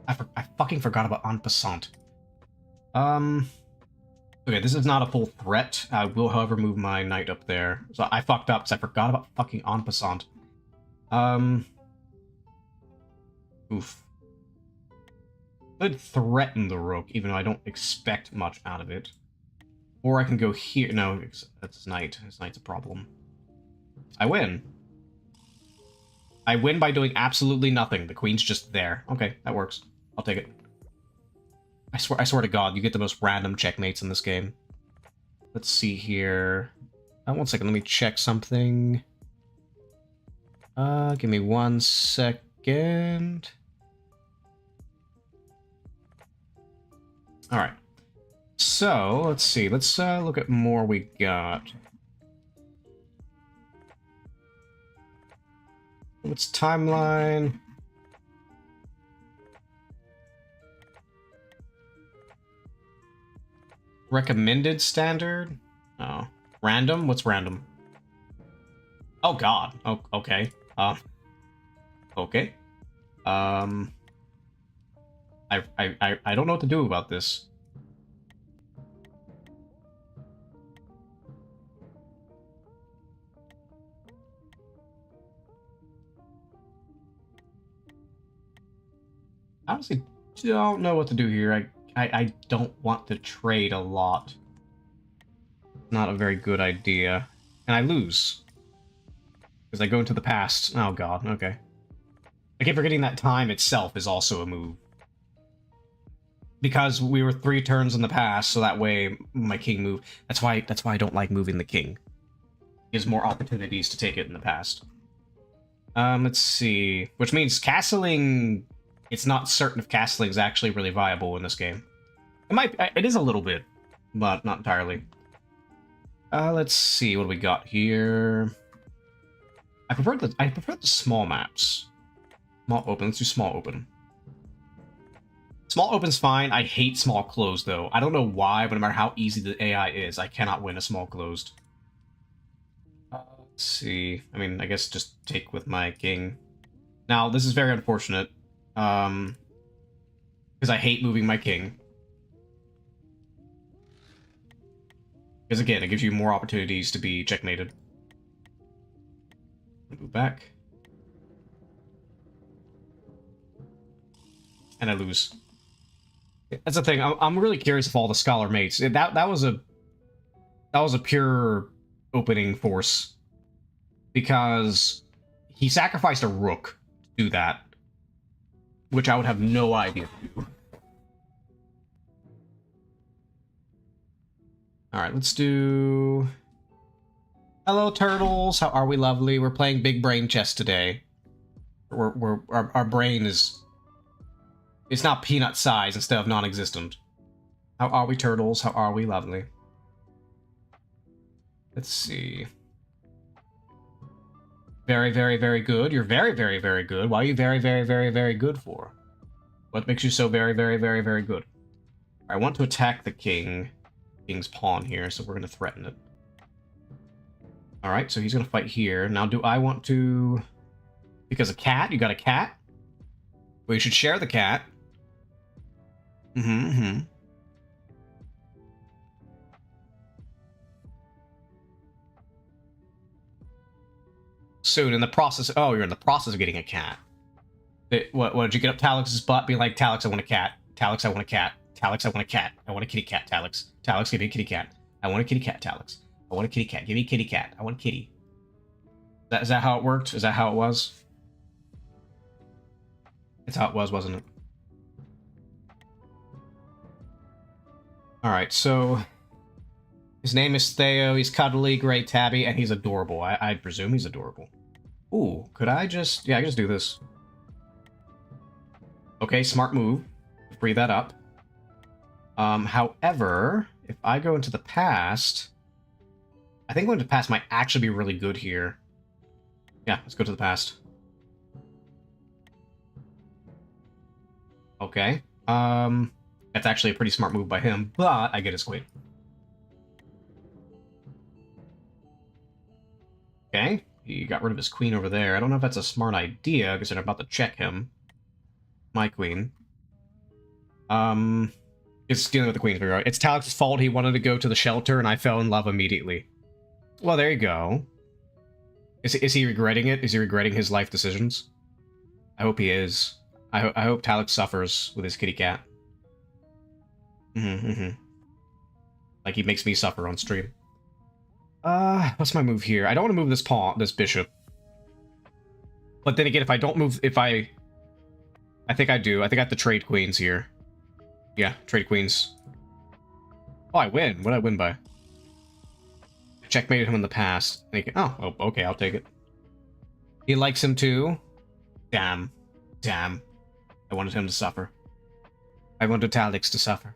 I fucking forgot about en passant. Okay, this is not a full threat. I will, however, move my knight up there. So I fucked up because I forgot about fucking en passant. Oof. Could threaten the rook, even though I don't expect much out of it. Or I can go here. No, that's his knight. His knight's a problem. I win. I win by doing absolutely nothing. The queen's just there. Okay, that works. I'll take it. I swear to God, you get the most random checkmates in this game. Let's see here. 1 second, let me check something. Give me 1 second. Alright. So, let's see. Let's look at more we got. What's timeline? Recommended standard? Oh. Random? What's random? Oh god. Oh, okay. Okay. I don't know what to do about this. I honestly don't know what to do here. I don't want to trade a lot. Not a very good idea. And I lose. Because I go into the past. Oh god, okay. I keep forgetting that time itself is also a move. Because we were 3 turns in the past, so that way my king moved. That's why I don't like moving the king. Gives more opportunities to take it in the past. Let's see. Which means castling... It's not certain if castling is actually really viable in this game. It is a little bit, but not entirely. Let's see, what do we got here? I prefer the small maps. Small open, let's do small open. Small open's fine. I hate small closed though. I don't know why, but no matter how easy the AI is, I cannot win a small closed. Let's see. I mean, I guess just take with my king. Now, this is very unfortunate. Because I hate moving my king. Because again, it gives you more opportunities to be checkmated. Move back. And I lose. That's the thing. I'm really curious if all the scholar mates. That was a pure opening force. Because he sacrificed a rook to do that. Which I would have no idea to do. Alright, let's do... Hello, turtles! How are we, lovely? We're playing Big Brain Chess today. Our brain is... It's not peanut size instead of non-existent. How are we, turtles? How are we, lovely? Let's see... Very, very, very good. You're very, very, very good. Why are you very, very, very, very good for? What makes you so very, very, very, very good? I want to attack the king's pawn here, so we're going to threaten it. Alright, so he's going to fight here. Now, do I want to... Because a cat? You got a cat? Well, you should share the cat. Soon, in the process... Oh, you're in the process of getting a cat. What did you get up Talix's butt? Be like, Talix, I want a cat. Talix, I want a cat. Talix, I want a cat. I want a kitty cat, Talix. Talix, give me a kitty cat. I want a kitty cat, Talix. I want a kitty cat. Give me a kitty cat. I want a kitty. Is that how it worked? Is that how it was? That's how it was, wasn't it? Alright, so... His name is Theo, he's cuddly, great tabby, and he's adorable. I presume he's adorable. Ooh, could I just... Yeah, I can just do this. Okay, smart move. Free that up. However, if I go into the past... I think going to the past might actually be really good here. Yeah, let's go to the past. Okay. That's actually a pretty smart move by him, but I get his queen. Okay, he got rid of his queen over there. I don't know if that's a smart idea, because I'm about to check him. My queen. It's dealing with the queen. It's Talix's fault. He wanted to go to the shelter, and I fell in love immediately. Well, there you go. Is he regretting it? Is he regretting his life decisions? I hope he is. I hope Talix suffers with his kitty cat. Like he makes me suffer on stream. What's my move here? I don't want to move this pawn, this bishop. But then again, if I don't move, I think I do. I think I have to trade queens here. Yeah, trade queens. Oh, I win. What did I win by? Checkmated him in the past. Oh, okay, I'll take it. He likes him too. Damn. Damn. I wanted him to suffer. I wanted Talix to suffer.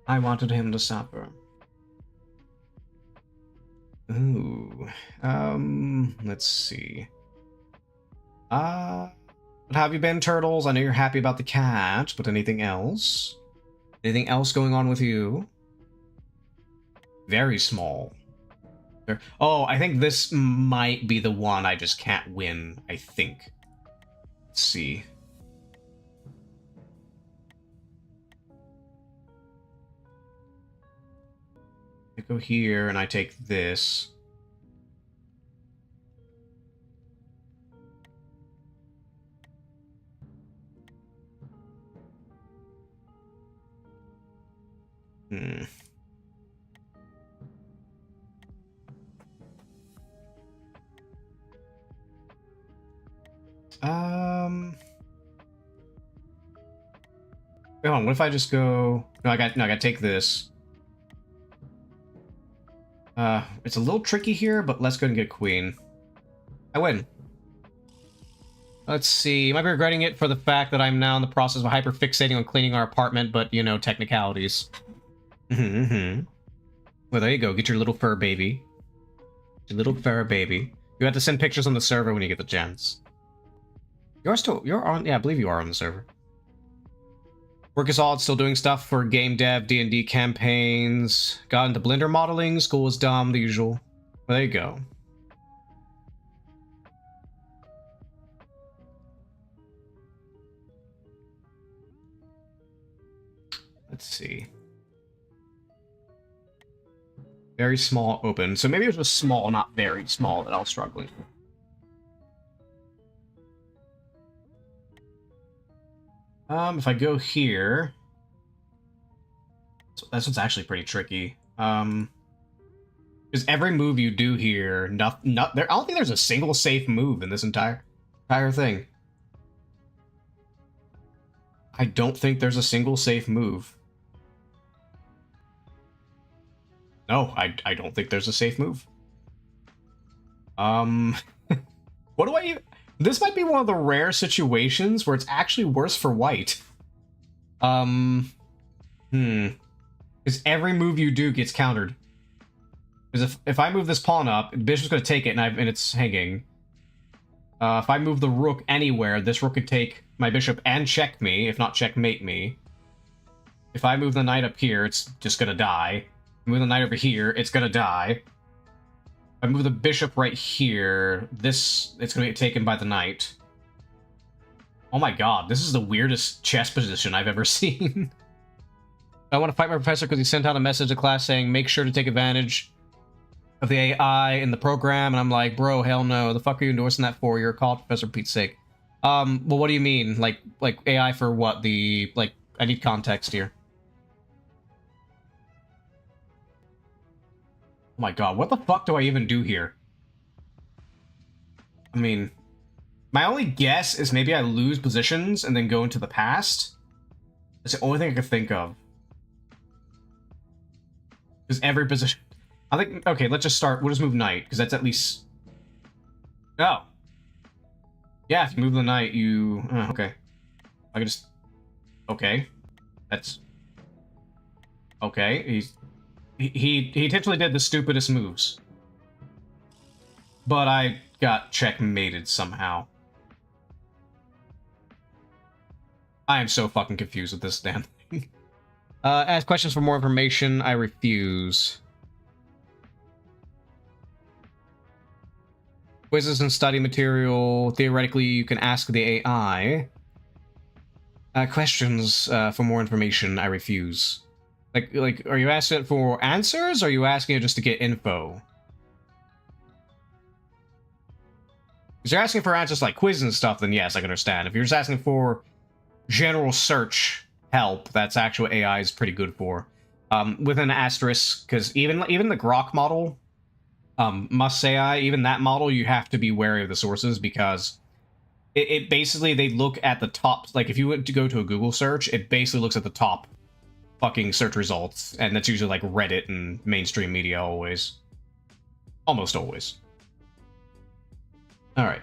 I wanted him to suffer. Ooh. Let's see. What have you been, turtles? I know you're happy about the cat, but anything else? Anything else going on with you? Very small. Oh, I think this might be the one I just can't win, I think. Let's see. I go here and I take this. Hold on, what if I just go... No, I gotta take this. It's a little tricky here, but let's go and get queen. I win. Let's see. You might be regretting it for the fact that I'm now in the process of hyper-fixating on cleaning our apartment, but, you know, technicalities. Well, there you go. Get your little fur baby. Your little fur baby. You have to send pictures on the server when you get the chance. You're on... Yeah, I believe you are on the server. Work is solid, still doing stuff for game dev, D&D campaigns. Got into Blender modeling, school is dumb, the usual. Well, there you go. Let's see. Very small open. So maybe it was just small, not very small, that I was struggling. If I go here... So that's what's actually pretty tricky. Because every move you do here, I don't think there's a single safe move in this entire thing. I don't think there's a single safe move. No, I don't think there's a safe move. What do I even... This might be one of the rare situations where it's actually worse for white. Because every move you do gets countered. Because if I move this pawn up, the bishop's going to take it and it's hanging. If I move the rook anywhere, this rook could take my bishop and check me, if not checkmate me. If I move the knight up here, it's just going to die. Move the knight over here, it's going to die. If I move the bishop right here, it's going to get taken by the knight. Oh my god, this is the weirdest chess position I've ever seen. I want to fight my professor because he sent out a message to class saying, make sure to take advantage of the AI in the program, and I'm like, bro, hell no. The fuck are you endorsing that for? You're a college professor, for Pete's sake. Well, what do you mean? Like AI for what? I need context here. Oh my god, what the fuck do I even do here? I mean, my only guess is maybe I lose positions and then go into the past. That's the only thing I could think of. Because every position... I think... Okay, let's just start. We'll just move knight, because that's at least... Oh. Yeah, if you move the knight, you... okay. I can just... Okay. That's... Okay, He intentionally did the stupidest moves. But I got checkmated somehow. I am so fucking confused with this damn thing. Ask questions for more information. I refuse. Quizzes and study material. Theoretically, you can ask the AI. Questions for more information. I refuse. Like, are you asking it for answers, or are you asking it just to get info? If you're asking for answers like quizzes and stuff, then yes, I can understand. If you're just asking for general search help, that's actually what AI is pretty good for. With an asterisk, because even the Grok model, Must AI, even that model, you have to be wary of the sources, because it basically, they look at the top, like if you went to go to a Google search, it basically looks at the top fucking search results, and that's usually like Reddit and mainstream media always. Almost always. Alright.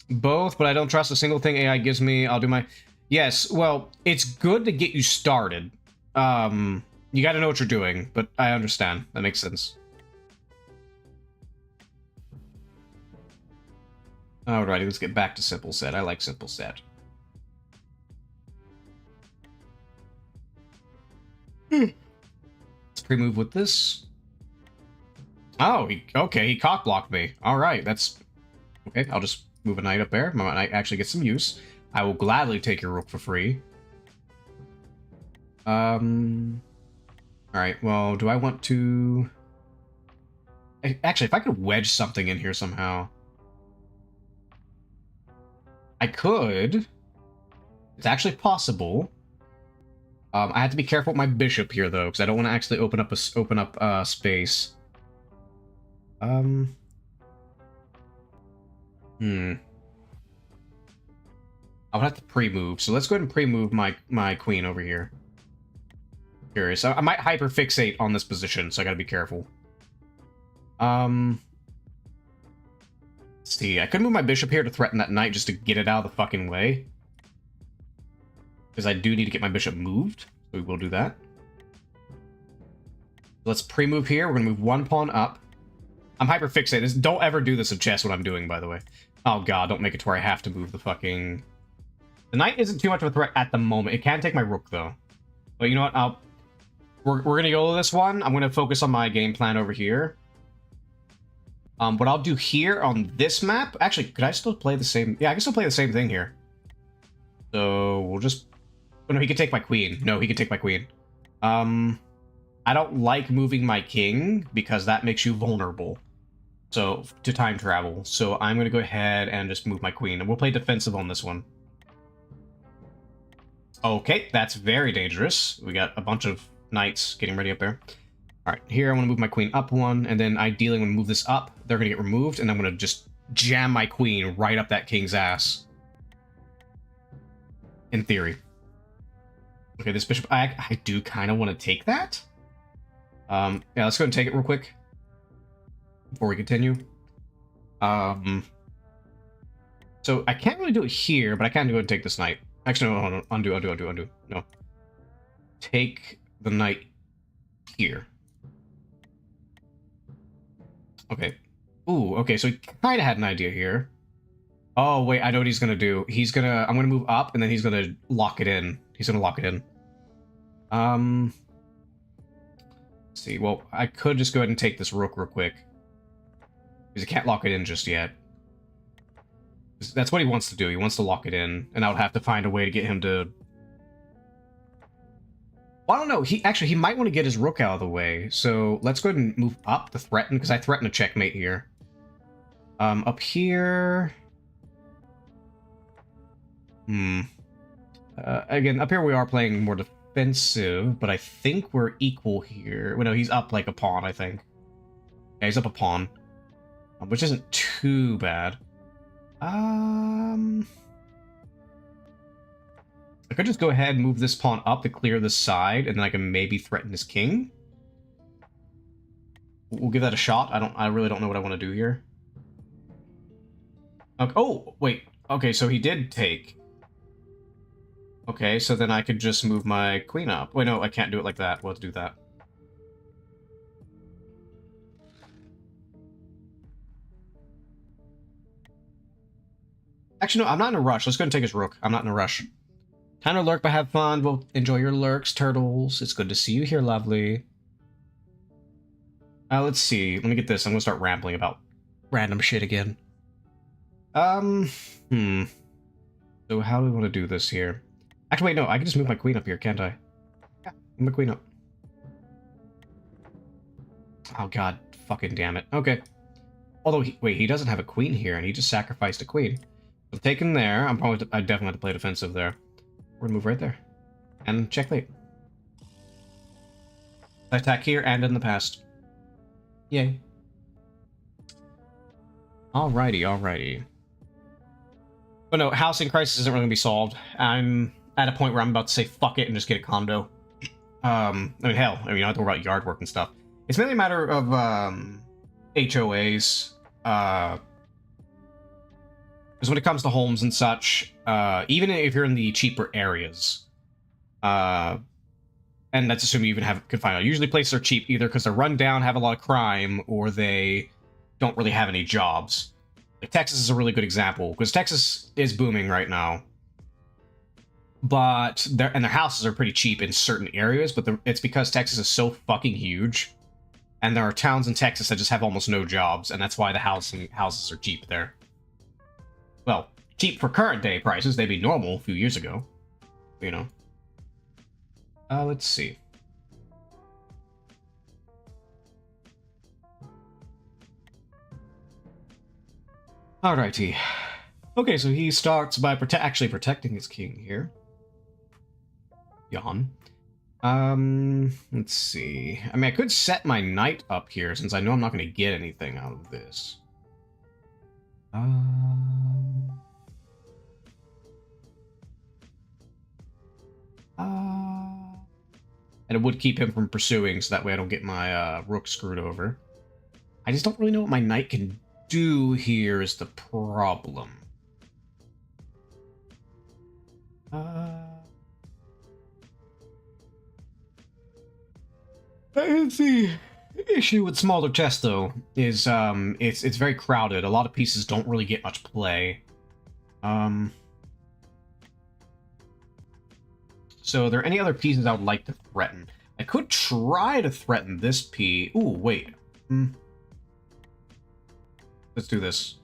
Both, but I don't trust a single thing AI gives me. I'll do my... Yes, well, it's good to get you started. You gotta know what you're doing, but I understand. That makes sense. Alrighty, let's get back to simple set. I like simple set. Let's pre-move with this. Oh, okay, he cock-blocked me. Alright, that's... Okay, I'll just move a knight up there. My knight actually gets some use. I will gladly take your rook for free. Alright, well, do I want to... Actually, if I could wedge something in here somehow... I could. It's actually possible. I have to be careful with my bishop here, though, because I don't want to actually open up space. I would have to pre-move, so let's go ahead and pre-move my queen over here. Curious. I might hyperfixate on this position, so I gotta be careful. Let's see, I could move my bishop here to threaten that knight just to get it out of the fucking way. Because I do need to get my bishop moved, so we will do that. Let's pre-move here. We're going to move one pawn up. I'm hyperfixated. Don't ever do this in chess, what I'm doing, by the way. Oh god, don't make it to where I have to move the fucking... The knight isn't too much of a threat at the moment. It can take my rook, though. But you know what? We're going to go to this one. I'm going to focus on my game plan over here. What I'll do here on this map... Actually, could I still play the same... Yeah, I can still play the same thing here. So, we'll just... Oh, no, he could take my queen. No, he could take my queen. I don't like moving my king, because that makes you vulnerable. So, to time travel. So, I'm going to go ahead and just move my queen. And we'll play defensive on this one. Okay, that's very dangerous. We got a bunch of knights getting ready up there. Alright, here I want to move my queen up one, and then ideally I'm going to move this up. They're going to get removed, and I'm going to just jam my queen right up that king's ass. In theory. Okay, this bishop... I do kind of want to take that. Yeah, let's go ahead and take it real quick. Before we continue. So, I can't really do it here, but I can go ahead and take this knight. Actually, no, hold on. Undo. No. Take the knight here. Okay. Ooh, okay, so he kind of had an idea here. Oh, wait, I know what he's gonna do. I'm gonna move up, and then he's gonna lock it in. He's gonna lock it in. Let's see, well, I could just go ahead and take this rook real quick. Because he can't lock it in just yet. That's what he wants to do. He wants to lock it in, and I would have to find a way to get him to... Well, I don't know. He might want to get his rook out of the way. So let's go ahead and move up to threaten, because I threaten a checkmate here. Up here. Again, up here we are playing more defensive, but I think we're equal here. Well, no, he's up like a pawn, I think. Yeah, he's up a pawn, which isn't too bad. I could just go ahead and move this pawn up to clear this side, and then I can maybe threaten his king. We'll give that a shot. I really don't know what I want to do here. Okay, oh, wait. Okay, so he did take. Okay, so then I could just move my queen up. Wait, no, I can't do it like that. We'll have to do that. Actually, no, I'm not in a rush. Let's go and take his rook. I'm not in a rush. Time to lurk, but have fun. Well, enjoy your lurks, turtles. It's good to see you here, lovely. Let's see. Let me get this. I'm gonna start rambling about random shit again. So how do we want to do this here? Actually, wait, no. I can just move my queen up here, can't I? Yeah, move my queen up. Oh, god. Fucking damn it. Okay. Although, wait, he doesn't have a queen here, and he just sacrificed a queen. So taken there. I definitely have to play defensive there. We're gonna move right there. And checkmate. Attack here and in the past. Yay. Alrighty, alrighty. But no, housing crisis isn't really gonna be solved. I'm at a point where I'm about to say fuck it and just get a condo. I mean, hell, I don't have to worry about yard work and stuff. It's mainly a matter of, HOAs, because when it comes to homes and such, even if you're in the cheaper areas, and that's assuming you even could find out. Usually places are cheap either because they're run down, have a lot of crime, or they don't really have any jobs. Like Texas is a really good example, because Texas is booming right now. But their houses are pretty cheap in certain areas, but it's because Texas is so fucking huge. And there are towns in Texas that just have almost no jobs, and that's why the houses are cheap there. Well, cheap for current day prices. They'd be normal a few years ago. You know. Let's see. Alrighty. Okay, so he starts by actually protecting his king here. Yawn. Let's see. I mean, I could set my knight up here, since I know I'm not going to get anything out of this. And it would keep him from pursuing, so that way I don't get my rook screwed over. I just don't really know what my knight can do here is the problem. The issue with smaller chess, though, is it's very crowded. A lot of pieces don't really get much play. So, are there any other pieces I would like to threaten? I could try to threaten this piece. Ooh, wait. Let's do this.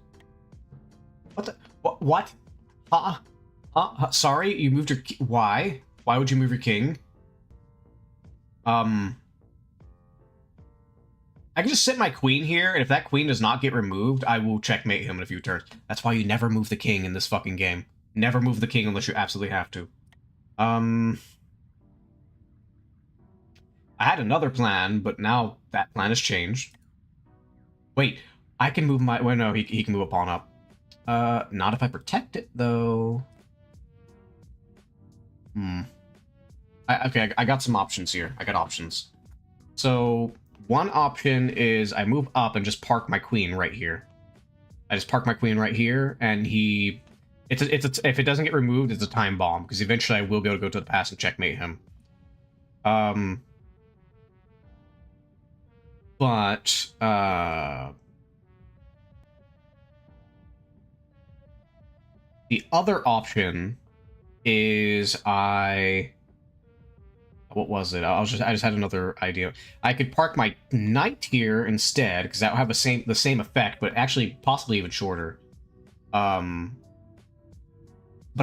What the? What? Sorry, you moved your... Why? Why would you move your king? I can just sit my queen here, and if that queen does not get removed, I will checkmate him in a few turns. That's why you never move the king in this fucking game. Never move the king unless you absolutely have to. I had another plan, but now that plan has changed. Wait, I can move my... Well, no, he can move a pawn up. Not if I protect it, though. Okay, I got some options here. I got options. So, one option is I move up and just park my queen right here. I just park my queen right here, and he... if it doesn't get removed, it's a time bomb, because eventually I will be able to go to the pass and checkmate him. But, the other option is what was it? I just had another idea. I could park my knight here instead, because that would have the same effect, but actually possibly even shorter. But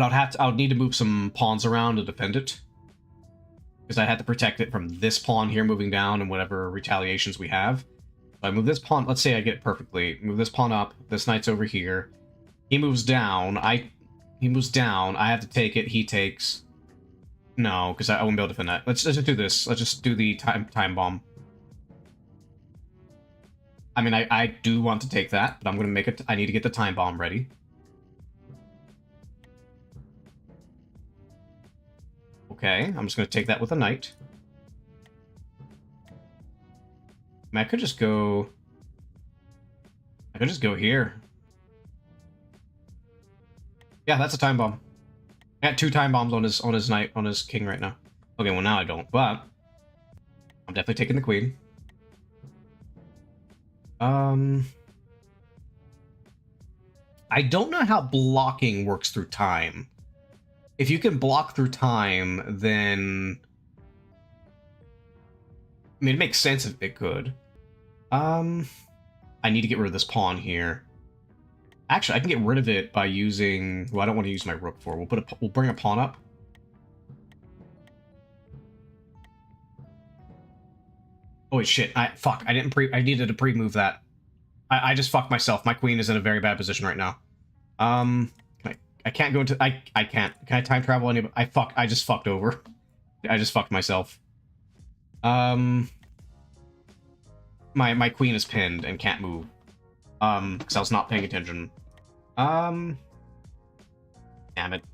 I would need to move some pawns around to defend it. because I had to protect it from this pawn here moving down and whatever retaliations we have. So I move this pawn. Let's say I get it perfectly. Move this pawn up. This knight's over here. He moves down. He moves down. I have to take it. He takes. No, because I won't be able to defend that. Let's just do this. Let's just do the time bomb. I mean, I do want to take that, but I'm going to make it. I need to get the time bomb ready. Okay, I'm just going to take that with a knight. I mean, I could just go here. Yeah, that's a time bomb. I got 2 time bombs on his knight, on his king right now. Okay, well now I don't, but I'm definitely taking the queen. I don't know how blocking works through time. If you can block through time, then I mean, it makes sense if it could. I need to get rid of this pawn here. Actually, I can get rid of it by using. Well, I don't want to use my rook for. We'll bring a pawn up. Oh wait, shit! Fuck! I didn't I needed to pre-move that. I just fucked myself. My queen is in a very bad position right now. I can't go into. I can't. Can I time travel any? I just fucked over. I just fucked myself. My queen is pinned and can't move. Because I was not paying attention. Damn it.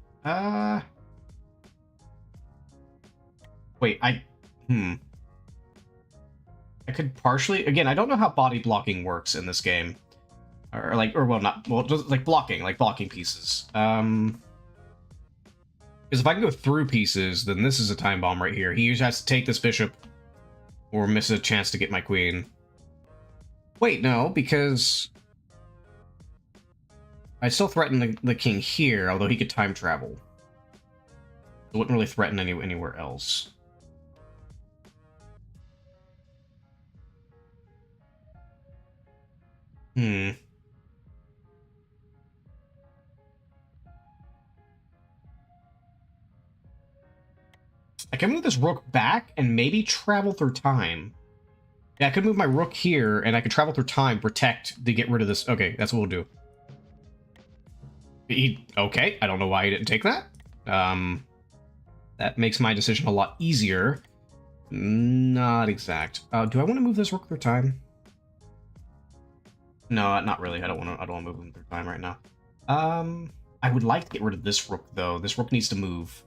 Wait, I could partially... Again, I don't know how body blocking works in this game. Just like blocking pieces. Because if I can go through pieces, then this is a time bomb right here. He usually has to take this bishop or miss a chance to get my queen. Wait, no, because I still threaten the king here, although he could time travel. It wouldn't really threaten anywhere else. I can move this rook back and maybe travel through time. Yeah, I could move my rook here, and I could travel through time, protect, to get rid of this. Okay, that's what we'll do. Okay, I don't know why he didn't take that. That makes my decision a lot easier. Not exact. Do I want to move this rook through time? No, not really. I don't want to move him through time right now. I would like to get rid of this rook, though. This rook needs to move.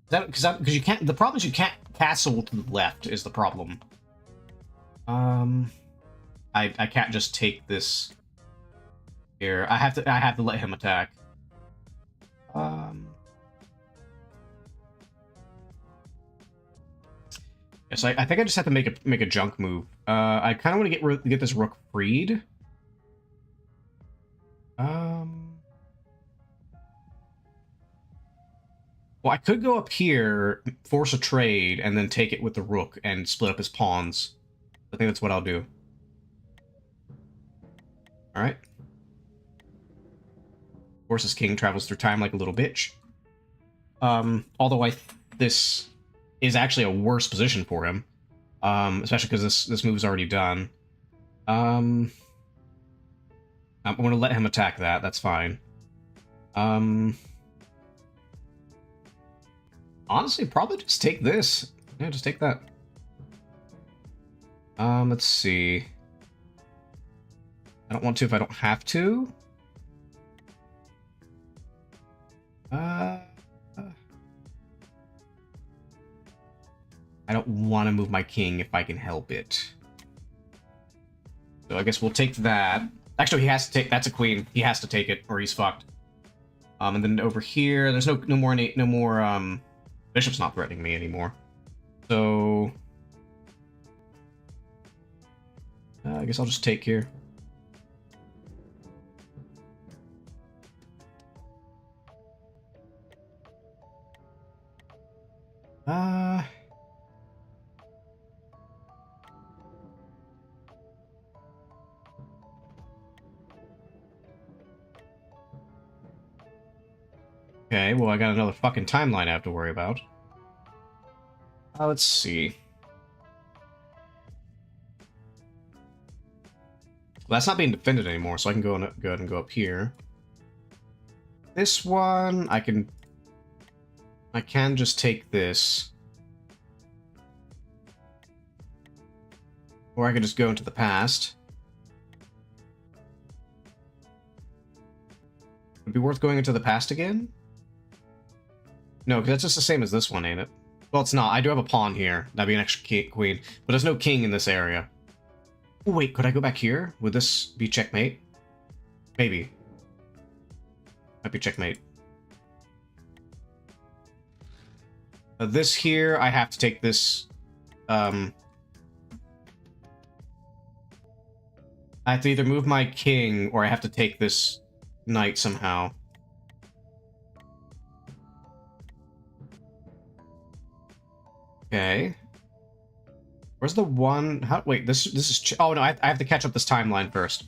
Because you can't. The problem is you can't castle to the left. Is the problem. I can't just take this here. I have to let him attack. Yes, I think I just have to make a junk move. I kind of want to get this rook freed. Well, I could go up here, force a trade, and then take it with the rook and split up his pawns. I think that's what I'll do. Alright. Of course, his king travels through time like a little bitch. Although this is actually a worse position for him. Especially because this move is already done. I'm going to let him attack that. That's fine. Honestly, probably just take this. Yeah, just take that. Let's see. I don't want to if I don't have to. I don't want to move my king if I can help it. So I guess we'll take that. Actually, he has to take... That's a queen. He has to take it, or he's fucked. And then over here, there's no more bishop's not threatening me anymore. So... I guess I'll just take here. Okay, well, I got another fucking timeline I have to worry about. Let's see. Well, that's not being defended anymore, so I can go ahead and go up here. This one, I can just take this. Or I can just go into the past. Would it be worth going into the past again? No, because that's just the same as this one, ain't it? Well, it's not. I do have a pawn here. That'd be an extra queen. But there's no king in this area. Oh, wait, could I go back here? Would this be checkmate? Maybe. Might be checkmate. This here, I have to take this... I have to either move my king, or I have to take this knight somehow. Okay. Where's the one? How? Wait, this is. Oh no, I have to catch up this timeline first.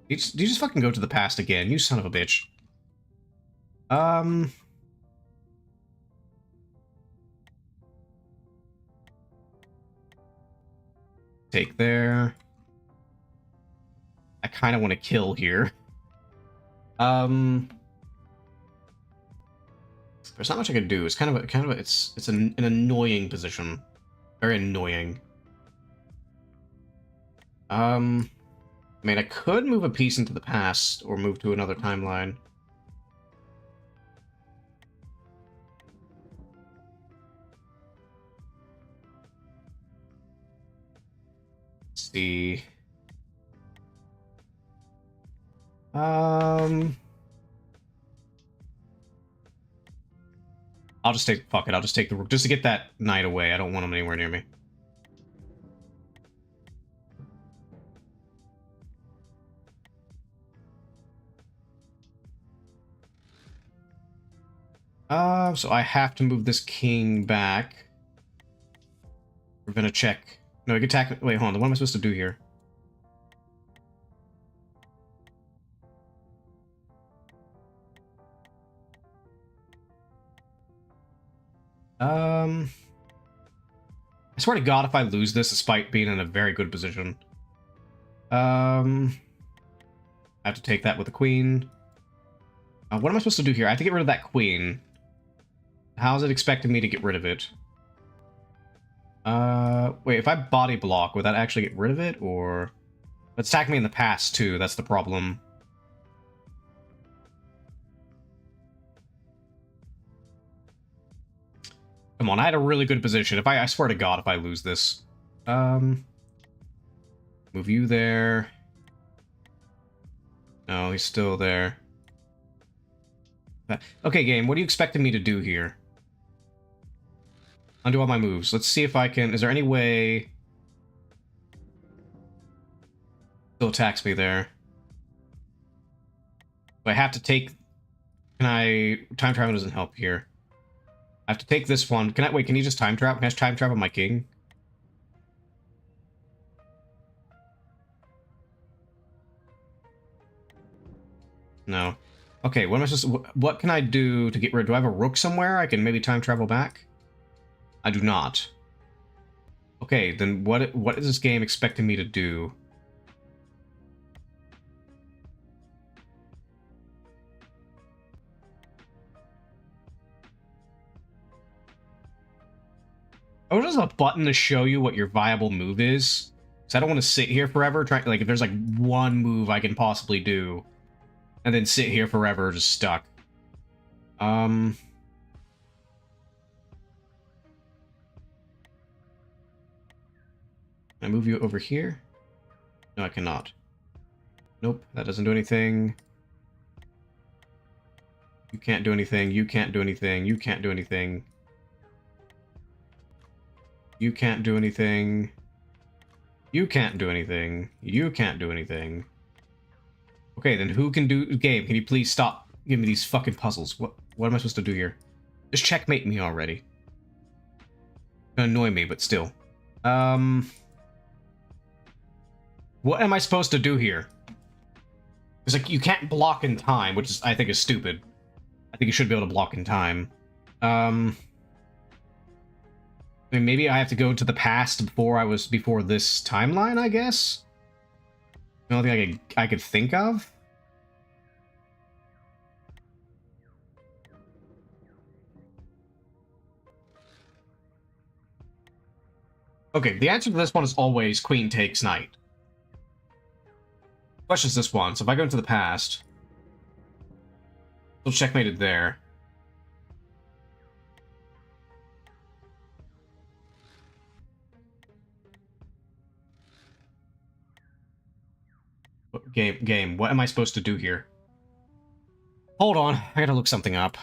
You just fucking go to the past again, you son of a bitch. Take there. I kind of want to kill here. There's not much I can do. It's it's an annoying position. Very annoying. I mean, I could move a piece into the past or move to another timeline. Let's see. I'll just take, fuck it, I'll just take the rook, just to get that knight away. I don't want him anywhere near me. So I have to move this king back. We're gonna check. No, we can attack, wait, hold on, what am I supposed to do here? I swear to God, if I lose this, despite being in a very good position. I have to take that with the queen. What am I supposed to do here? I have to get rid of that queen. How is it expecting me to get rid of it? Wait, if I body block, would that actually get rid of it, or... It's attacking me in the past, too, that's the problem. Come on, I had a really good position. If I swear to God, if I lose this. Move you there. No, he's still there. Okay, game, what are you expecting me to do here? Undo all my moves. Let's see if I can... Is there any way... Still attacks me there. Do I have to take... Can I... Time travel doesn't help here. I have to take this one. Can I... Wait, can you just time travel? Can I just time travel my king? No. Okay, what am I supposed to... What can I do to get rid... Do I have a rook somewhere I can maybe time travel back? I do not. Okay, then what is this game expecting me to do? Oh, there's a button to show you what your viable move is. So I don't want to sit here forever trying, like, if there's like one move I can possibly do, and then sit here forever just stuck. Can I move you over here? No, I cannot. Nope, that doesn't do anything. You can't do anything, you can't do anything, you can't do anything. You can't do anything. You can't do anything. You can't do anything. Okay, then who can do... Game, can you please stop giving me these fucking puzzles? What am I supposed to do here? Just checkmate me already. Gonna annoy me, but still. I What am I supposed to do here? It's like, you can't block in time, which is, I think is stupid. I think you should be able to block in time. I mean, maybe I have to go to the past before this timeline, I guess? The only thing I could think of? Okay, the answer to this one is always queen takes knight. Question's this one, so if I go into the past... Still checkmated there. Game, what am I supposed to do here? Hold on, I gotta look something up.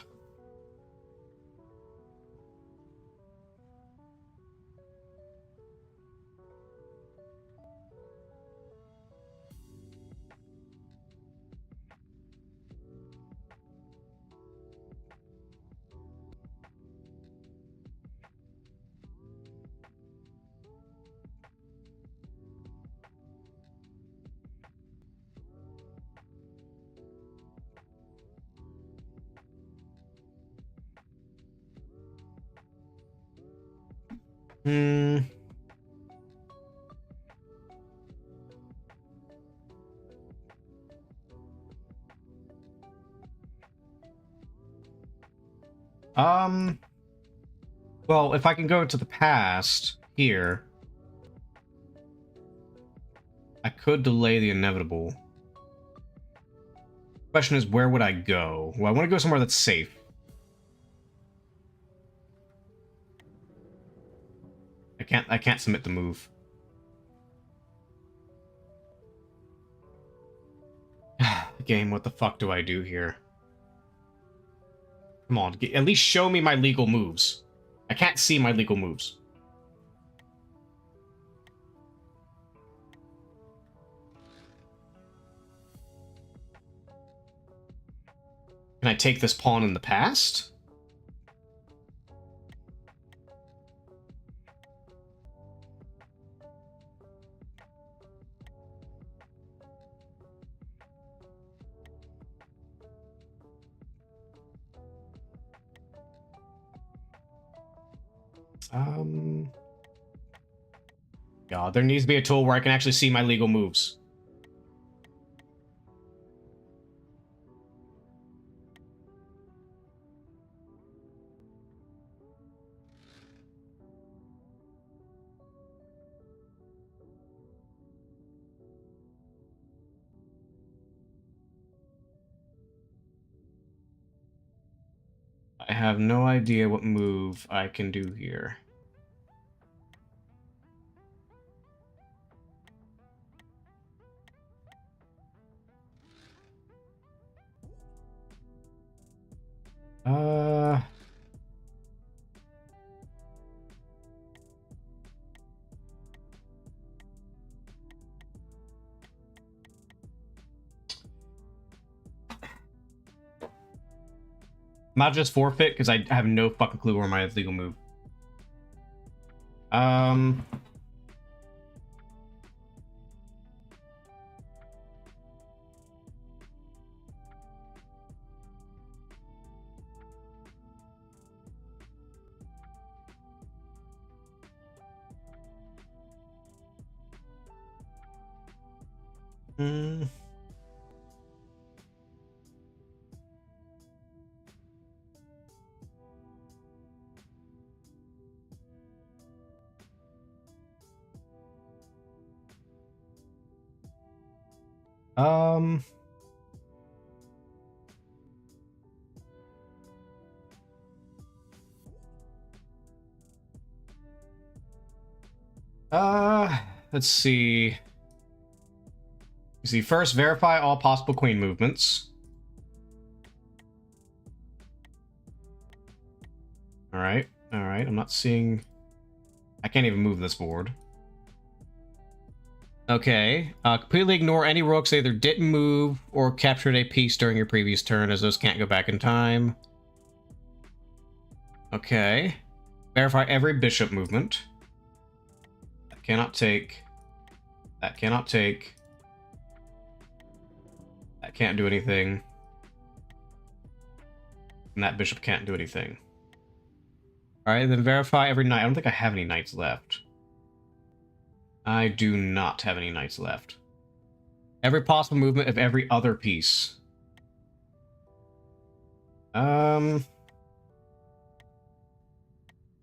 Hmm... Well, if I can go to the past here, I could delay the inevitable. Question is, where would I go? Well, I want to go somewhere that's safe. I can't submit the move. Game, what the fuck do I do here? Come on, at least show me my legal moves. I can't see my legal moves. Can I take this pawn in the past? God, there needs to be a tool where I can actually see my legal moves. I have no idea what move I can do here. Not just forfeit, because I have no fucking clue where my legal move. Let's see. First, verify all possible queen movements. Alright, I'm not seeing... I can't even move this board. Okay, completely ignore any rooks that either didn't move or captured a piece during your previous turn, as those can't go back in time. Okay. Verify every bishop movement. I cannot take That cannot take. That can't do anything. And that bishop can't do anything. Alright, then verify every knight. I don't think I have any knights left. I do not have any knights left. Every possible movement of every other piece. Can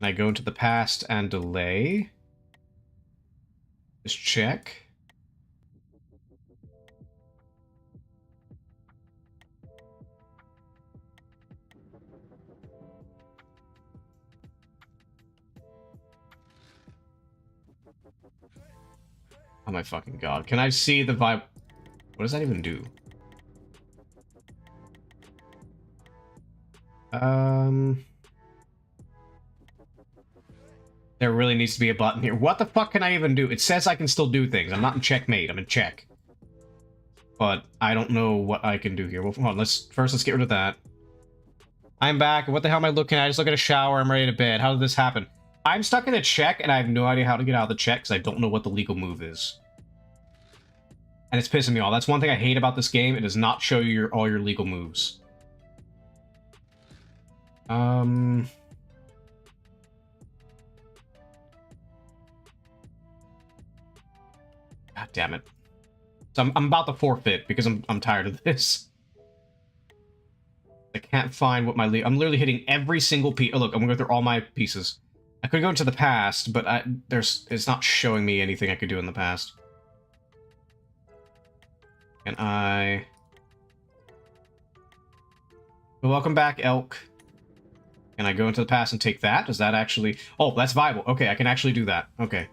I go into the past and delay? Just check. Oh my fucking god. Can I see the vibe? What does that even do? There really needs to be a button here. What the fuck can I even do? It says I can still do things. I'm not in checkmate. I'm in check. But I don't know what I can do here. Well, hold on. Let's get rid of that. I'm back. What the hell am I looking at? I just look at a shower. I'm ready to bed. How did this happen? I'm stuck in a check, and I have no idea how to get out of the check, because I don't know what the legal move is. And it's pissing me off. That's one thing I hate about this game. It does not show you all your legal moves. God damn it. So I'm about to forfeit, because I'm tired of this. I can't find what my I'm literally hitting every single piece. Oh, look, I'm going to go through all my pieces. I could go into the past, but it's not showing me anything I could do in the past. Can I... Well, welcome back, Elk. Can I go into the past and take that? Does that actually... Oh, that's viable. Okay, I can actually do that. Okay.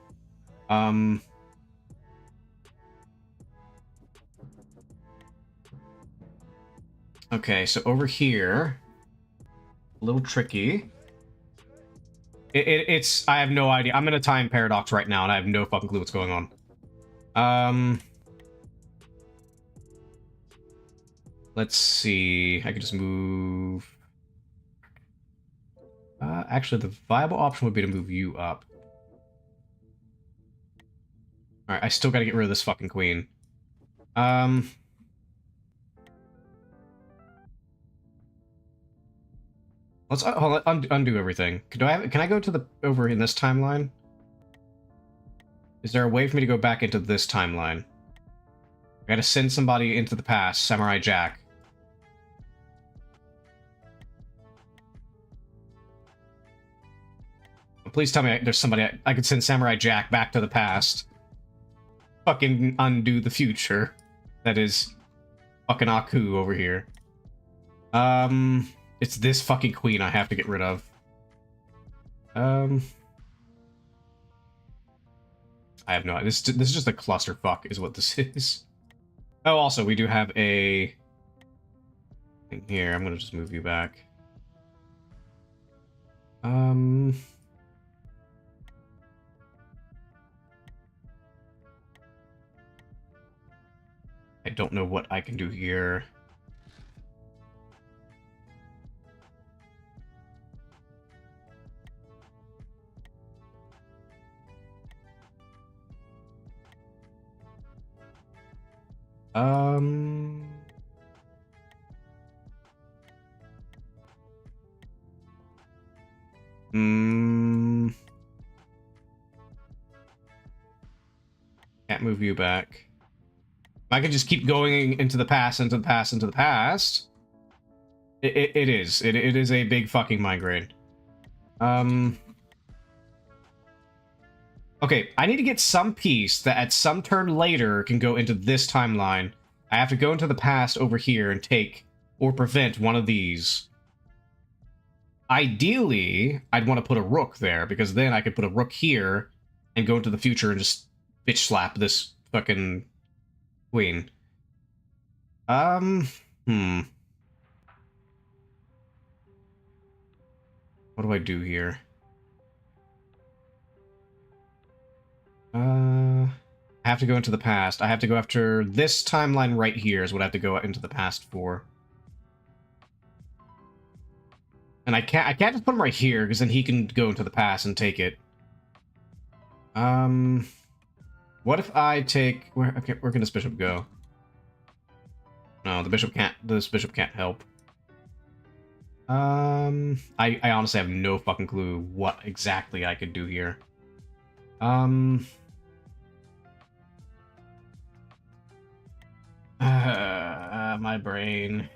Okay, so over here... A little tricky. It's... I have no idea. I'm in a time paradox right now, and I have no fucking clue what's going on. Let's see. I could just move... actually, the viable option would be to move you up. Alright, I still gotta get rid of this fucking queen. Let's undo everything. Can I go to the over in this timeline? Is there a way for me to go back into this timeline? I gotta send somebody into the past, Samurai Jack. Please tell me there's somebody I could send Samurai Jack back to the past. Fucking undo the future. That is fucking Aku over here. It's this fucking queen I have to get rid of. I have no idea. This is just a clusterfuck is what this is. Oh, also, we do have a thing here. I'm gonna just move you back. I don't know what I can do here. Can't move you back. I could just keep going into the past, into the past, into the past. It is. It is a big fucking migraine. Okay, I need to get some piece that at some turn later can go into this timeline. I have to go into the past over here and take or prevent one of these. Ideally, I'd want to put a rook there, because then I could put a rook here and go into the future and just bitch slap this fucking queen. What do I do here? I have to go into the past. I have to go after this timeline right here is what I have to go into the past for. And I can't just put him right here, because then he can go into the past and take it. What if I take where? Okay, where can this bishop go? No, the bishop can't. This bishop can't help. I honestly have no fucking clue what exactly I could do here. My brain.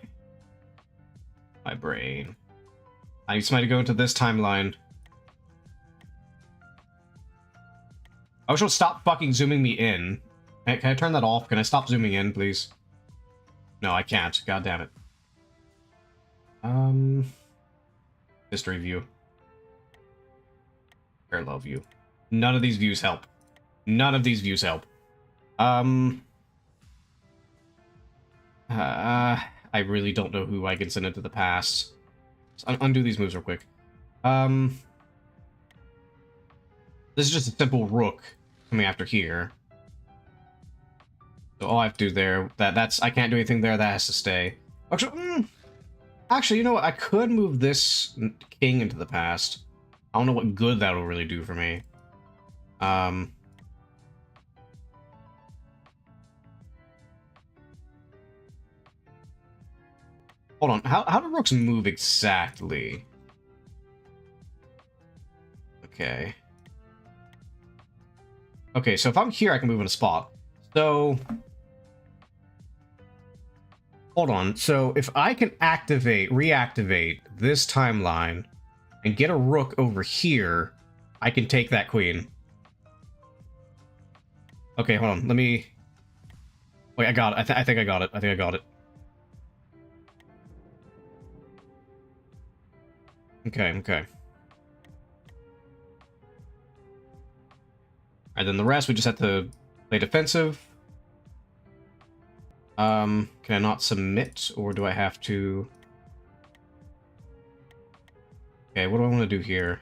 My brain. I need somebody to go into this timeline. I wish it would stop fucking zooming me in. Can I turn that off? Can I stop zooming in, please? No, I can't. God damn it. History view. Parallel view. None of these views help. None of these views help. I really don't know who I can send into the past. Just undo these moves real quick. This is just a simple rook coming after here. So all I have to do there, that's I can't do anything there. That has to stay. Actually, you know what? I could move this king into the past. I don't know what good that'll really do for me. Hold on. How do rooks move exactly? Okay. Okay, so if I'm here, I can move in a spot. So... Hold on. So if I can reactivate this timeline and get a rook over here, I can take that queen. Okay, hold on. Let me... Wait, I got it. I think I got it. I think I got it. Okay, okay. And then the rest, we just have to play defensive. Can I not submit, or do I have to... Okay, what do I want to do here?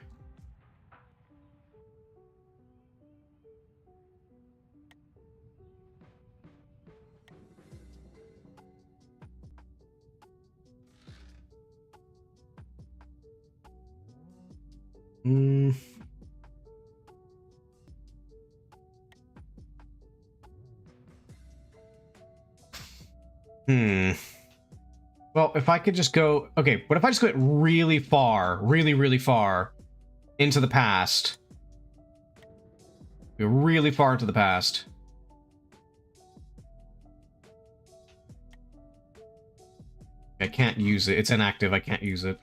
Well, if I could just go... Okay, what if I just go really far, really far into the past? Go really far into the past. I can't use it. It's inactive. I can't use it.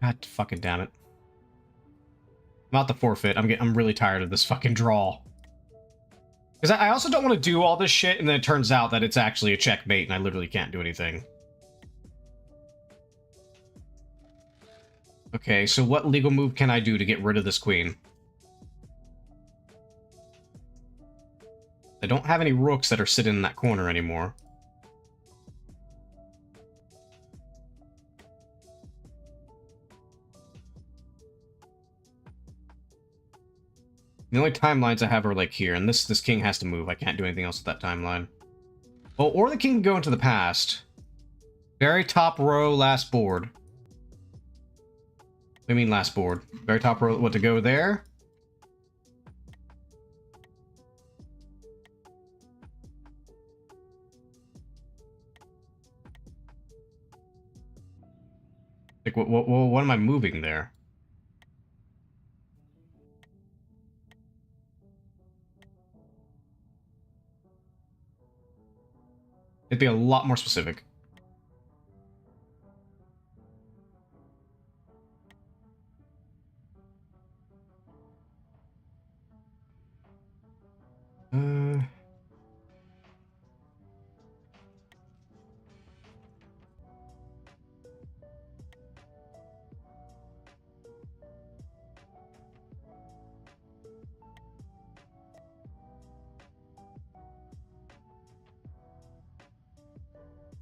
God fucking damn it. I'm out the forfeit. I'm really tired of this fucking draw. Because I also don't want to do all this shit and then it turns out that it's actually a checkmate and I literally can't do anything. Okay, so what legal move can I do to get rid of this queen? I don't have any rooks that are sitting in that corner anymore. The only timelines I have are like here, and this king has to move. I can't do anything else with that timeline. Oh, or the king can go into the past. Very top row, last board. What do you mean last board? Very top row, what, to go there? Like, what am I moving there? It'd be a lot more specific.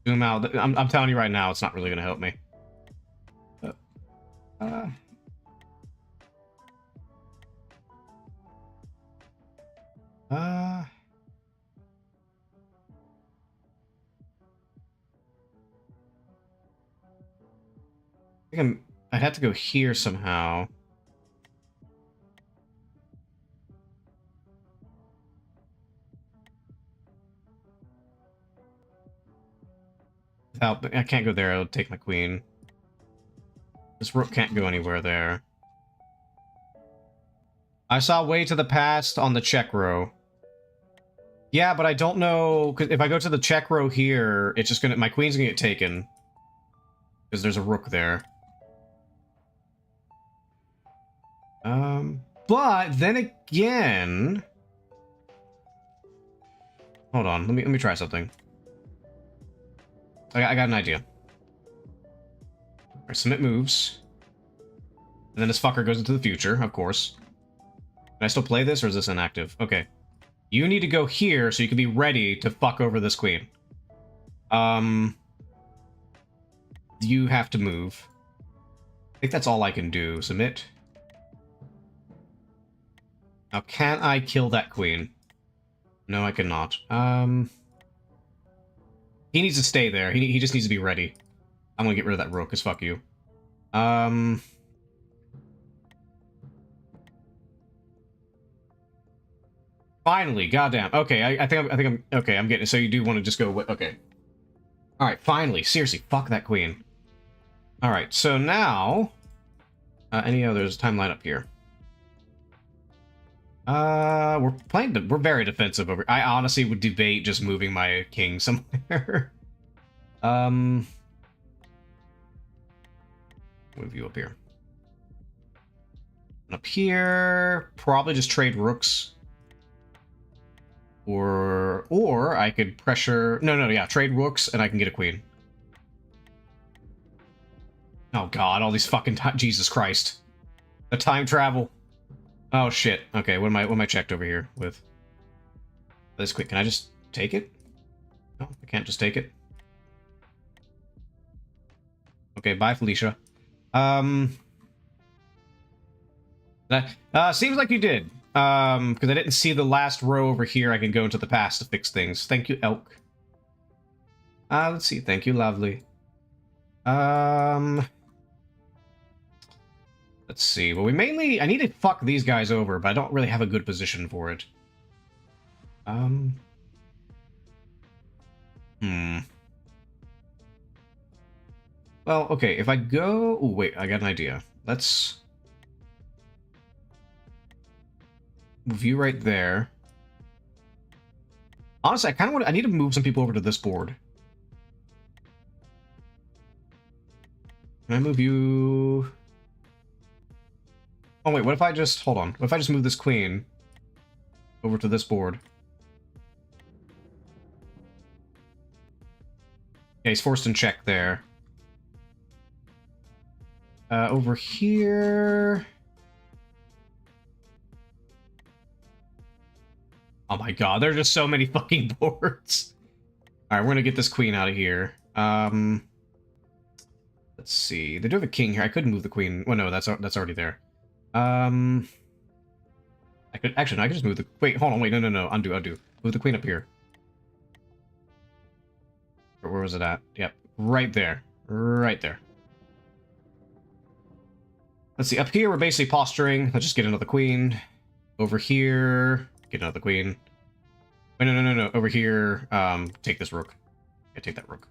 Zoom out. I'm telling you right now, it's not really gonna help me. I'd have to go here somehow. I can't go there, it'll take my queen. This rook can't go anywhere there. I saw Way to the Past on the check row. Yeah, but I don't know, because if I go to the check row here, it's just gonna, my queen's gonna get taken. Because there's a rook there. But then again... Hold on, let me try something. I got an idea. Alright, submit moves. And then this fucker goes into the future, of course. Can I still play this, or is this inactive? Okay. You need to go here so you can be ready to fuck over this queen. You have to move. I think that's all I can do. Submit. Now, can I kill that queen? No, I cannot. He needs to stay there. He just needs to be ready. I'm gonna get rid of that rook, because fuck you. Finally, goddamn. Okay, I think I'm okay. I'm getting it. So you do want to just go with, okay. All right, finally. Seriously, fuck that queen. All right, so now, any others timeline up here? We're very defensive over. I honestly would debate just moving my king somewhere. Move you up here. And up here, probably just trade rooks. Or I could pressure... No, yeah, trade rooks and I can get a queen. Oh god, all these fucking Jesus Christ. The time travel. Oh shit. Okay, what am I checked over here with? This quick. Can I just take it? No, I can't just take it. Okay, bye Felicia. Seems like you did. Because I didn't see the last row over here. I can go into the past to fix things. Thank you, Elk. Let's see. Thank you, lovely. Let's see. Well, I need to fuck these guys over, but I don't really have a good position for it. Well, okay, if I go... Oh, wait, I got an idea. Let's... move you right there. Honestly, I need to move some people over to this board. Can I move you... Oh, wait, what if I just... Hold on. What if I just move this queen over to this board? Okay, he's forced in check there. Over here... Oh my god, there are just so many fucking boards. Alright, we're gonna get this queen out of here. Let's see. They do have a king here. I could move the queen. Well, no, that's already there. I could just move the... Wait, hold on, wait, no. Undo. Move the queen up here. Where was it at? Yep, right there. Right there. Let's see, up here we're basically posturing. Let's just get another queen. Over here... Get another queen. Wait, no. Over here, take this rook. Yeah, take that rook.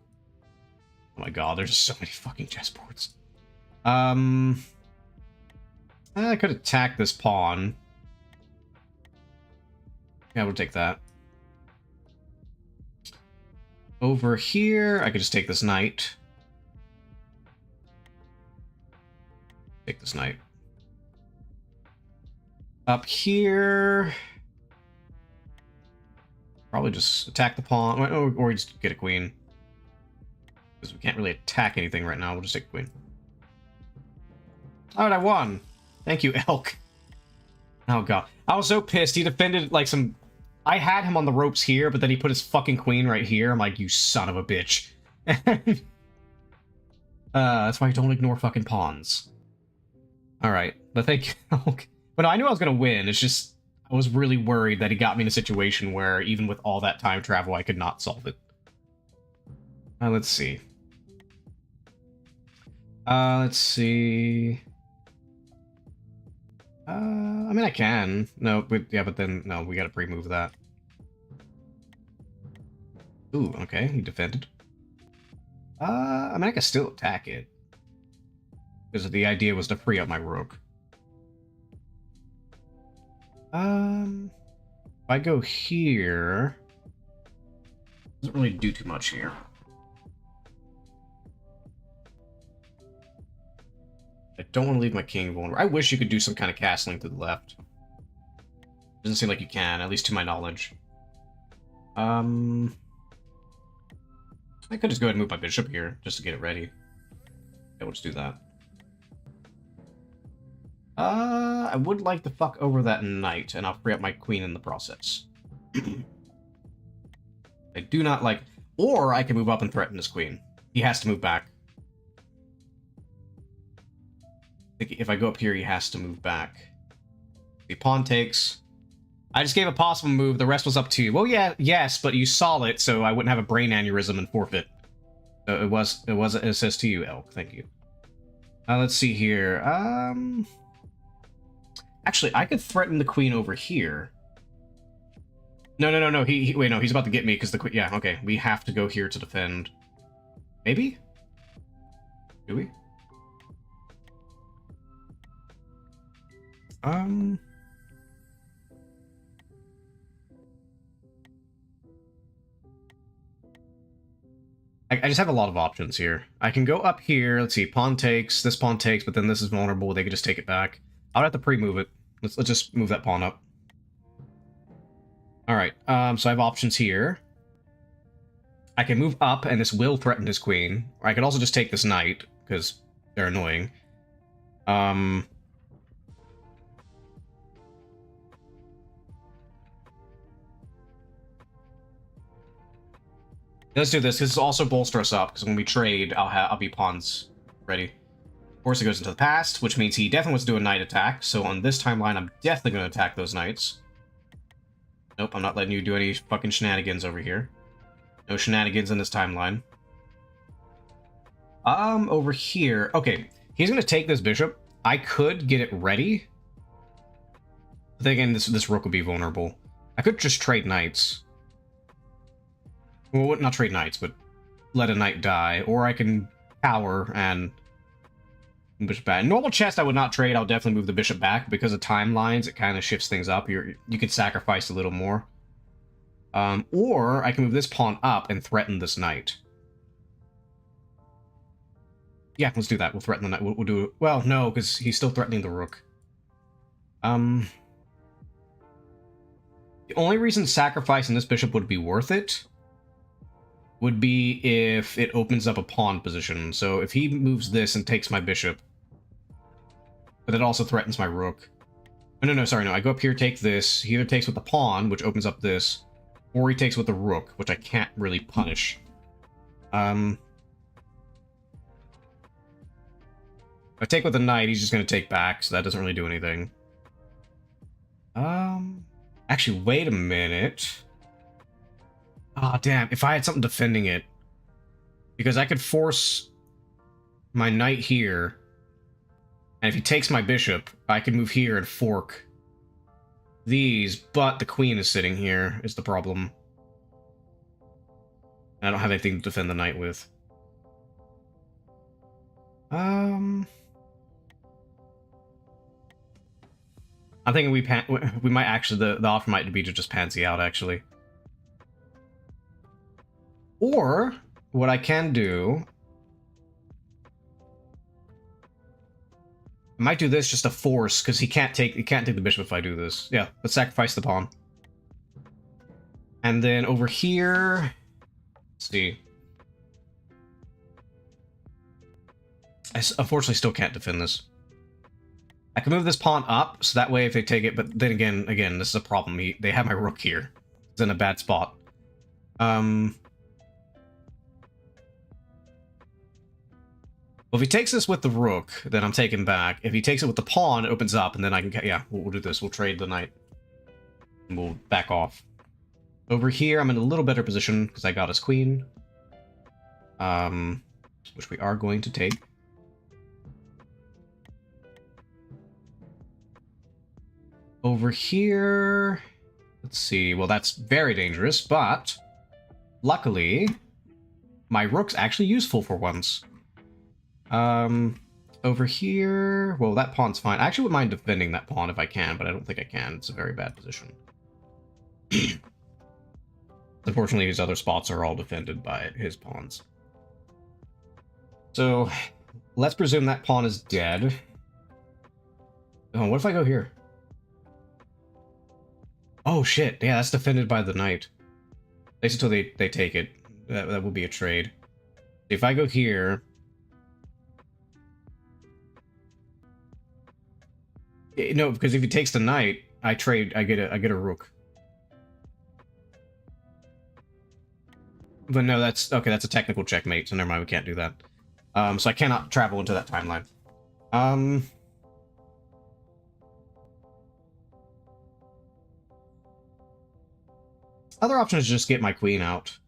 Oh my god, there's so many fucking chessboards. I could attack this pawn. Yeah, we'll take that. Over here, I could just take this knight. Take this knight. Up here... Probably just attack the pawn, or just get a queen. Because we can't really attack anything right now, we'll just take a queen. Alright, I won! Thank you, Elk. Oh god. I was so pissed, he defended like some... I had him on the ropes here, but then he put his fucking queen right here. I'm like, you son of a bitch. That's why you don't ignore fucking pawns. Alright, but thank you, Elk. But no, I knew I was gonna win, it's just... I was really worried that he got me in a situation where, even with all that time travel, I could not solve it. Let's see. Let's see. I mean, I can. No, but yeah, but then no, we gotta pre-move that. Ooh, okay, he defended. I mean, I can still attack it because the idea was to free up my rook. If I go here, doesn't really do too much here. I don't want to leave my king vulnerable. I wish you could do some kind of castling to the left. Doesn't seem like you can, at least to my knowledge. I could just go ahead and move my bishop here, just to get it ready. Yeah, we'll just do that. I would like to fuck over that knight, and I'll free up my queen in the process. I do not like... Or I can move up and threaten this queen. He has to move back. If I go up here, he has to move back. The pawn takes. I just gave a possible move. The rest was up to you. Well, yeah, yes, but you saw it, so I wouldn't have a brain aneurysm and forfeit. So it says to you, Elk. Thank you. Let's see here. Actually, I could threaten the queen over here. No. Wait, no, he's about to get me because the queen. Yeah, okay. We have to go here to defend. Maybe? Do we? I just have a lot of options here. I can go up here. Let's see. Pawn takes. This pawn takes, but then this is vulnerable. They could just take it back. I would have to pre-move it. Let's just move that pawn up. All right. So I have options here. I can move up, and this will threaten his queen. Or I could also just take this knight because they're annoying. Let's do this. This will also bolster us up, because when we trade, I'll be pawns ready. Of course, it goes into the past, which means he definitely wants to do a knight attack, so on this timeline, I'm definitely going to attack those knights. Nope, I'm not letting you do any fucking shenanigans over here. No shenanigans in this timeline. Over here... Okay, he's going to take this bishop. I could get it ready. But then again, this rook would be vulnerable. I could just trade knights. Well, not trade knights, but let a knight die. Or I can power and bishop back. In normal chess, I would not trade. I'll definitely move the bishop back. Because of timelines, it kind of shifts things up. You could sacrifice a little more. Or I can move this pawn up and threaten this knight. Yeah, let's do that. We'll threaten the knight. We'll do it. Well, no, because he's still threatening the rook. The only reason sacrificing this bishop would be worth it would be if it opens up a pawn position. So if he moves this and takes my bishop, but it also threatens my rook. No, sorry, no. I go up here, take this. He either takes with the pawn, which opens up this, or he takes with the rook, which I can't really punish. If I take with the knight, he's just going to take back, so that doesn't really do anything. Actually, wait a minute. Ah, oh, damn. If I had something defending it. Because I could force my knight here. And if he takes my bishop, I could move here and fork these. But the queen is sitting here, is the problem. And I don't have anything to defend the knight with. I'm thinking we might actually... The offer might be to just pansy out, actually. Or, what I can do... I might do this just to force, because he can't take the bishop if I do this. Yeah, let's sacrifice the pawn. And then over here... Let's see. I unfortunately still can't defend this. I can move this pawn up, so that way if they take it... But then again, this is a problem. They have my rook here. It's in a bad spot. Well, if he takes this with the rook, then I'm taken back. If he takes it with the pawn, it opens up, and then I can... Yeah, we'll do this. We'll trade the knight. And we'll back off. Over here, I'm in a little better position, because I got his queen. Which we are going to take. Over here... Let's see. Well, that's very dangerous, but... Luckily, my rook's actually useful for once. Over here... Well, that pawn's fine. I actually wouldn't mind defending that pawn if I can, but I don't think I can. It's a very bad position. Unfortunately, his other spots are all defended by his pawns. So, let's presume that pawn is dead. Oh, what if I go here? Oh, shit. Yeah, that's defended by the knight. At least until they take it. That will be a trade. If I go here... No, because if he takes the knight, I get a rook. But no, that's okay, that's a technical checkmate, so never mind, we can't do that. So I cannot travel into that timeline. Other option is just get my queen out.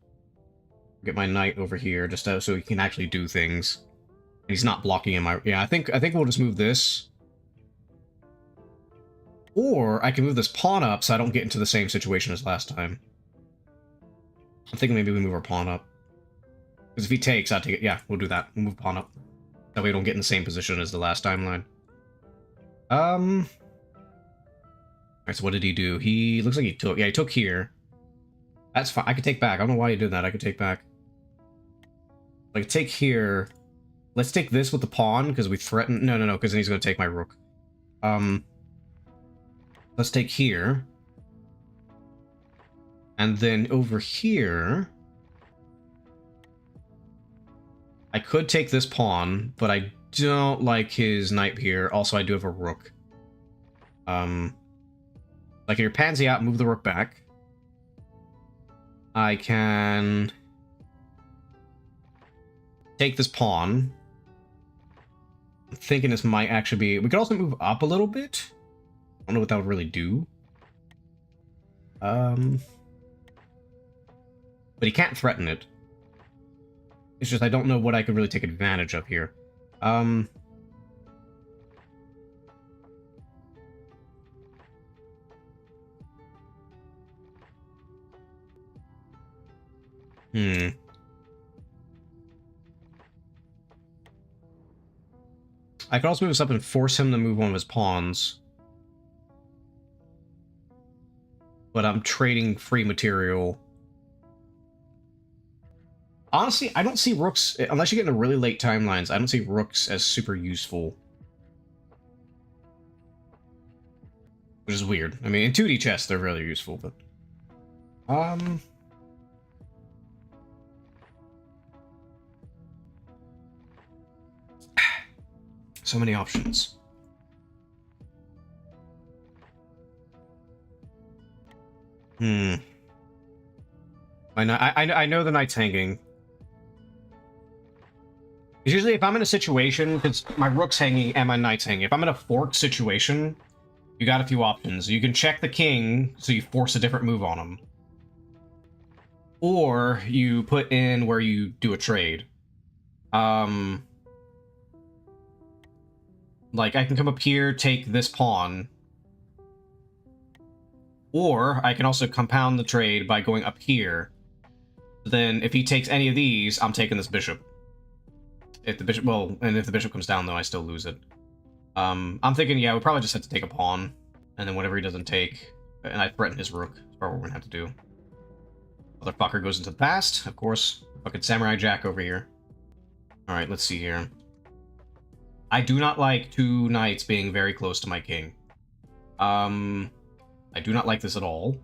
Get my knight over here, just so he can actually do things. And he's not blocking in my... Yeah, I think we'll just move this. Or I can move this pawn up so I don't get into the same situation as last time. I'm thinking maybe we move our pawn up. Because if he takes, I'll take it. Yeah, we'll do that. We'll move pawn up. That way we don't get in the same position as the last timeline. Alright, so what did he do? He looks like he took... Yeah, he took here. That's fine. I could take back. I don't know why he did that. I could take back. I could take here. Let's take this with the pawn, because we threaten... No, because then he's going to take my rook. Let's take here. And then over here... I could take this pawn, but I don't like his knight here. Also, I do have a rook. Like, your pansy out, move the rook back. I can... take this pawn. I'm thinking this might actually be... We could also move up a little bit. I don't know what that would really do. But he can't threaten it. It's just I don't know what I could really take advantage of here. I could also move this up and force him to move one of his pawns. But I'm trading free material. Honestly, I don't see rooks, unless you get into really late timelines, I don't see rooks as super useful. Which is weird. I mean, in 2D chess, they're really useful, but... So many options. I know the knight's hanging. Usually if I'm in a situation, because my rook's hanging and my knight's hanging, if I'm in a forked situation, you got a few options. You can check the king, so you force a different move on him. Or you put in where you do a trade. Like, I can come up here, take this pawn. Or I can also compound the trade by going up here. Then if he takes any of these, I'm taking this bishop. If the bishop, well, and if the bishop comes down, though, I still lose it. I'm thinking, yeah, we probably just have to take a pawn. And then whatever he doesn't take, and I threaten his rook. That's probably what we're gonna have to do. Motherfucker goes into the past, of course. Fucking Samurai Jack over here. Alright, let's see here. I do not like two knights being very close to my king. I do not like this at all.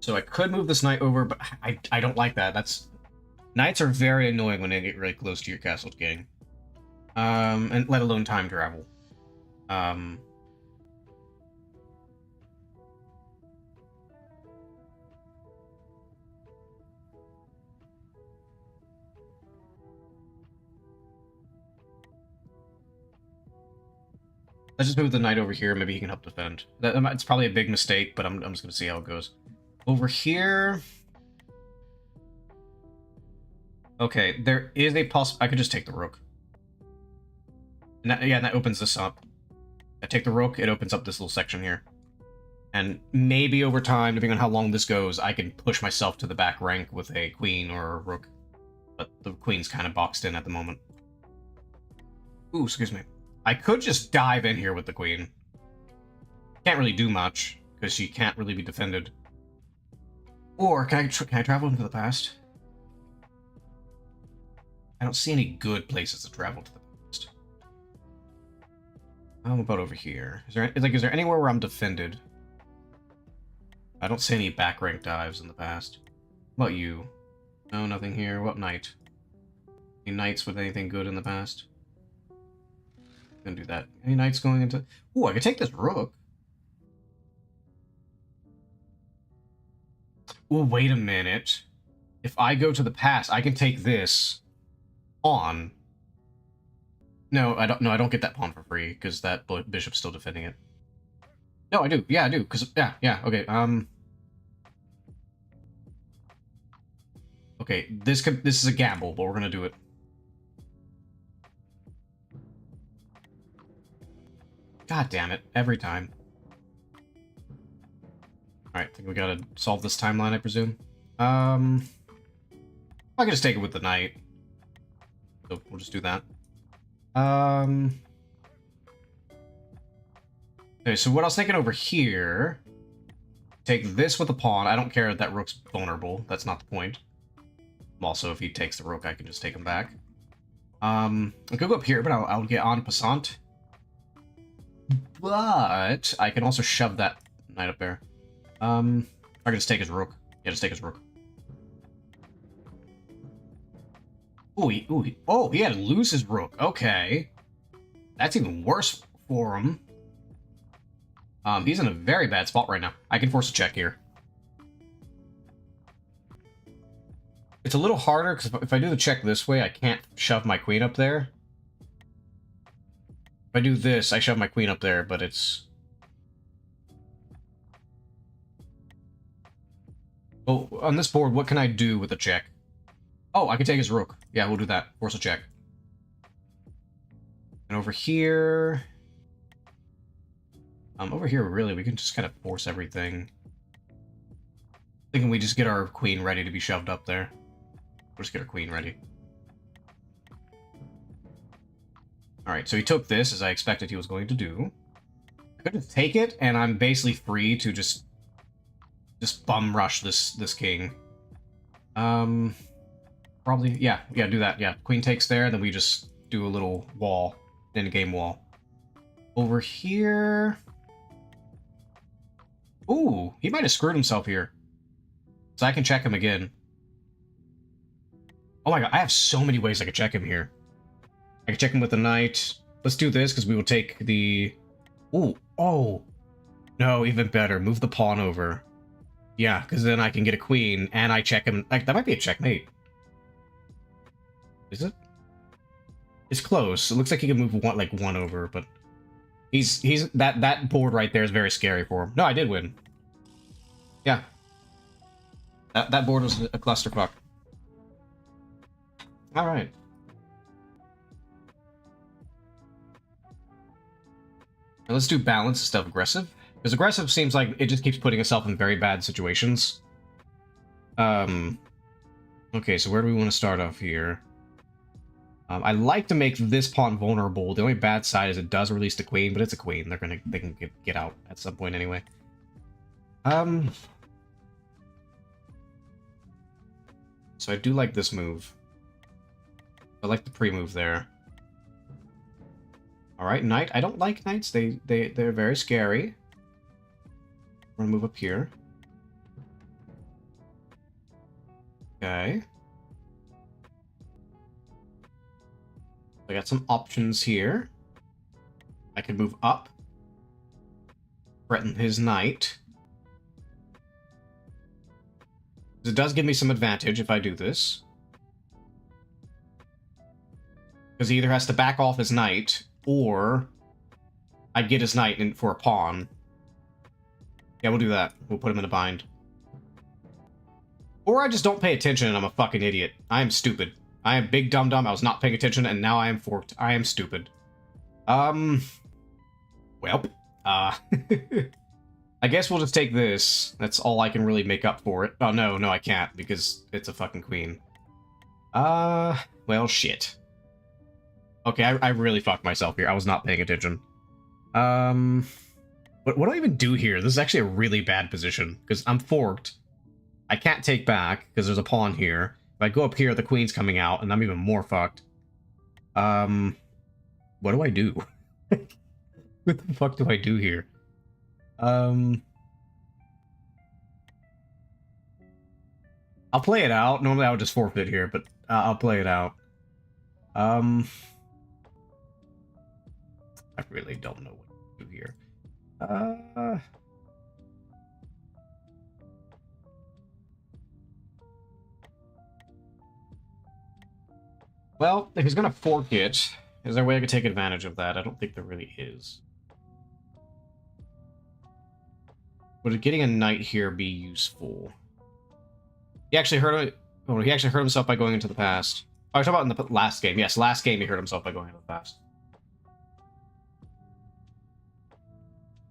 So I could move this knight over, but I don't like that. That's... Knights are very annoying when they get really close to your castle king. And let alone time travel. Let's just move the knight over here. Maybe he can help defend. It's probably a big mistake, but I'm just going to see how it goes. Over here... Okay, there is a I could just take the rook. And that opens this up. I take the rook, it opens up this little section here. And maybe over time, depending on how long this goes, I can push myself to the back rank with a queen or a rook. But the queen's kind of boxed in at the moment. Ooh, excuse me. I could just dive in here with the queen. Can't really do much, because she can't really be defended. Or, can I travel into the past? I don't see any good places to travel to the past. How about over here? Is there anywhere where I'm defended? I don't see any back rank dives in the past. What about you? No, nothing here. What knight? Any knights with anything good in the past? Gonna do that. Any knights going into... Ooh, I could take this rook. Ooh, wait a minute. If I go to the past, I can take this pawn. No, I don't get that pawn for free, because that bishop's still defending it. No, I do. Yeah, I do. Because yeah. Okay. Okay. This is a gamble, but we're gonna do it. God damn it! Every time. All right. I think we gotta solve this timeline, I presume. I can just take it with the knight. So we'll just do that. Okay, so what I was thinking over here, take this with the pawn. I don't care if that rook's vulnerable. That's not the point. Also, if he takes the rook, I can just take him back. I could go up here, but I'll get en passant. But I can also shove that knight up there. I can just take his rook. Yeah, just take his rook. Ooh, he had to lose his rook. Okay. That's even worse for him. He's in a very bad spot right now. I can force a check here. It's a little harder, because if I do the check this way, I can't shove my queen up there. If I do this, I shove my queen up there, but it's... Oh, on this board, what can I do with a check? Oh, I can take his rook. Yeah, we'll do that. Force a check. And over here... over here, really, we can just kind of force everything. Thinking we just get our queen ready to be shoved up there. We'll just get our queen ready. Alright, so he took this, as I expected he was going to do. I could just take it, and I'm basically free to just bum rush this king. Probably, yeah, do that, yeah. Queen takes there, and then we just do a little wall, in-game wall. Over here... Ooh, he might have screwed himself here. So I can check him again. Oh my god, I have so many ways I could check him here. I can check him with the knight. Let's do this, because we will take the... Ooh, oh. No, even better. Move the pawn over. Yeah, because then I can get a queen, and I check him... Like, that might be a checkmate. Is it? It's close. It looks like he can move one over, but... He's that board right there is very scary for him. No, I did win. Yeah. That board was a clusterfuck. Alright. Now let's do balance instead of aggressive. Because aggressive seems like it just keeps putting itself in very bad situations. Okay, so where do we want to start off here? I like to make this pawn vulnerable. The only bad side is it does release the queen, but it's a queen. They can get out at some point anyway. So I do like this move. I like the pre-move there. All right, knight. I don't like knights. They're very scary. We're gonna move up here. Okay. I got some options here. I can move up. Threaten his knight. It does give me some advantage if I do this. Because he either has to back off his knight, or I get his knight in for a pawn. Yeah, we'll do that. We'll put him in a bind. Or I just don't pay attention and I'm a fucking idiot. I am stupid. I am big dum-dum. I was not paying attention and now I am forked. I am stupid. Well, I guess we'll just take this. That's all I can really make up for it. Oh, no, I can't, because it's a fucking queen. Well, shit. Okay, I really fucked myself here. I was not paying attention. What do I even do here? This is actually a really bad position, because I'm forked. I can't take back, because there's a pawn here. If I go up here, the queen's coming out, and I'm even more fucked. What do I do? What the fuck do I do here? I'll play it out. Normally I would just forfeit here, but I'll play it out. I really don't know what to do here. Well, if he's gonna fork it, is there a way I could take advantage of that? I don't think there really is. Would getting a knight here be useful? He actually hurt himself by going into the past. Oh, I was talking about in the last game. Yes, last game he hurt himself by going into the past.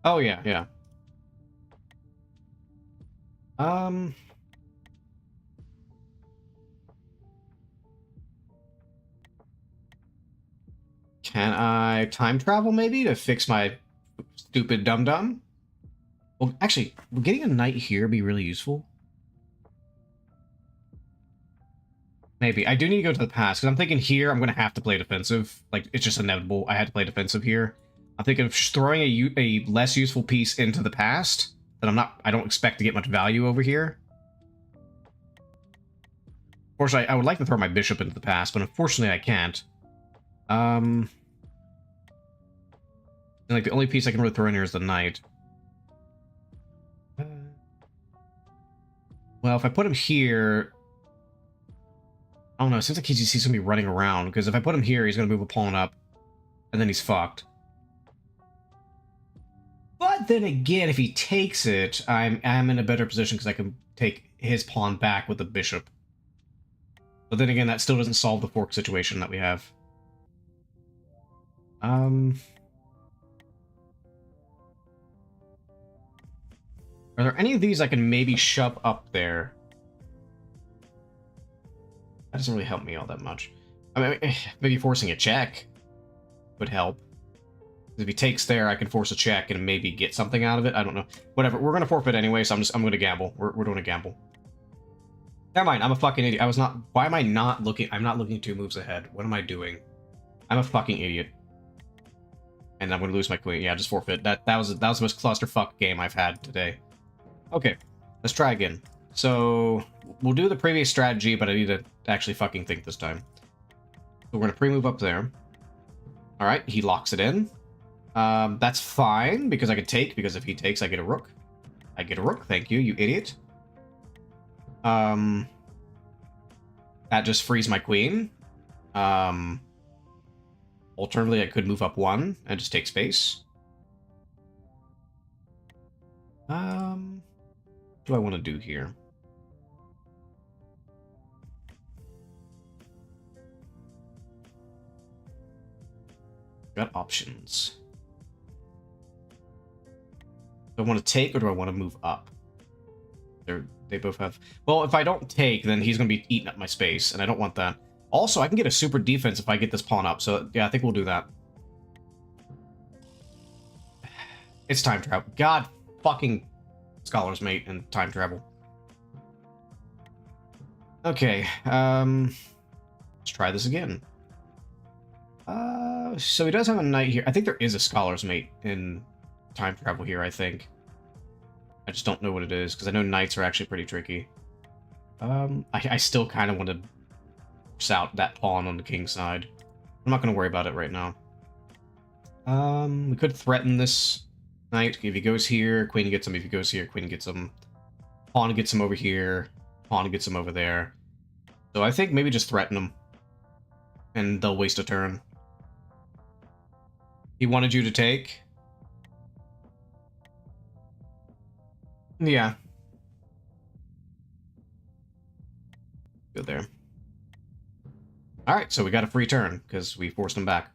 Oh yeah, yeah. Can I time travel maybe to fix my stupid dum-dum? Well, actually, would getting a knight here be really useful? Maybe. I do need to go to the past, because I'm thinking here I'm going to have to play defensive. Like, it's just inevitable. I had to play defensive here. I'm thinking of throwing a less useful piece into the past that I don't expect to get much value over here. Unfortunately, I would like to throw my bishop into the past, but unfortunately I can't. And, like, the only piece I can really throw in here is the knight. Well, if I put him here... I don't know, it seems like he's going to be running around, because if I put him here, he's going to move a pawn up, and then he's fucked. But then again, if he takes it, I'm in a better position, because I can take his pawn back with the bishop. But then again, that still doesn't solve the fork situation that we have. Are there any of these I can maybe shove up there? That doesn't really help me all that much. I mean, maybe forcing a check would help. If he takes there, I can force a check and maybe get something out of it. I don't know. Whatever. We're gonna forfeit anyway, so I'm gonna gamble. We're doing a gamble. Never mind. I'm a fucking idiot. I was not. Why am I not looking? I'm not looking 2 moves ahead. What am I doing? I'm a fucking idiot. And I'm gonna lose my queen. Yeah, just forfeit. That was the most clusterfuck game I've had today. Okay, let's try again. So we'll do the previous strategy, but I need to actually fucking think this time. So we're gonna pre-move up there. All right, he locks it in. That's fine because I can take. Because if he takes, I get a rook. I get a rook. Thank you, you idiot. That just frees my queen. Alternatively, I could move up 1 and just take space. What do I want to do here? Got options. Do I want to take or do I want to move up? They both have... Well, if I don't take, then he's going to be eating up my space, and I don't want that. Also, I can get a super defense if I get this pawn up, so yeah, I think we'll do that. It's time travel. God fucking Scholar's Mate and time travel. Okay, let's try this again. So he does have a knight here. I think there is a Scholar's Mate in time travel here, I think. I just don't know what it is, because I know knights are actually pretty tricky. I still kind of want to force out that pawn on the king's side. I'm not going to worry about it right now. We could threaten this knight. If he goes here, queen gets him. If he goes here, queen gets him. Pawn gets him over here. Pawn gets him over there. So I think maybe just threaten him. And they'll waste a turn. He wanted you to take. Yeah. Good there. Alright, so we got a free turn, because we forced him back.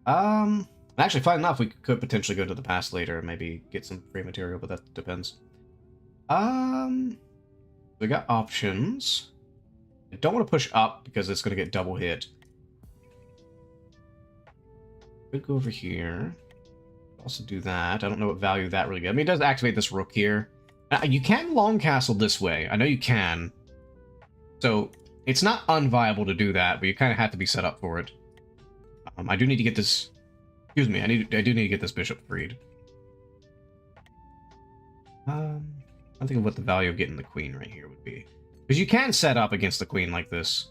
Actually, fine enough, we could potentially go to the past later and maybe get some free material, but that depends. We got options. I don't want to push up because it's going to get double hit. Could go over here. Also do that. I don't know what value that really gets. I mean, it does activate this rook here. You can long castle this way. I know you can. So, it's not unviable to do that, but you kind of have to be set up for it. I do need to get this... Excuse me, I do need to get this bishop freed. I'm thinking what the value of getting the queen right here would be. Because you can set up against the queen like this.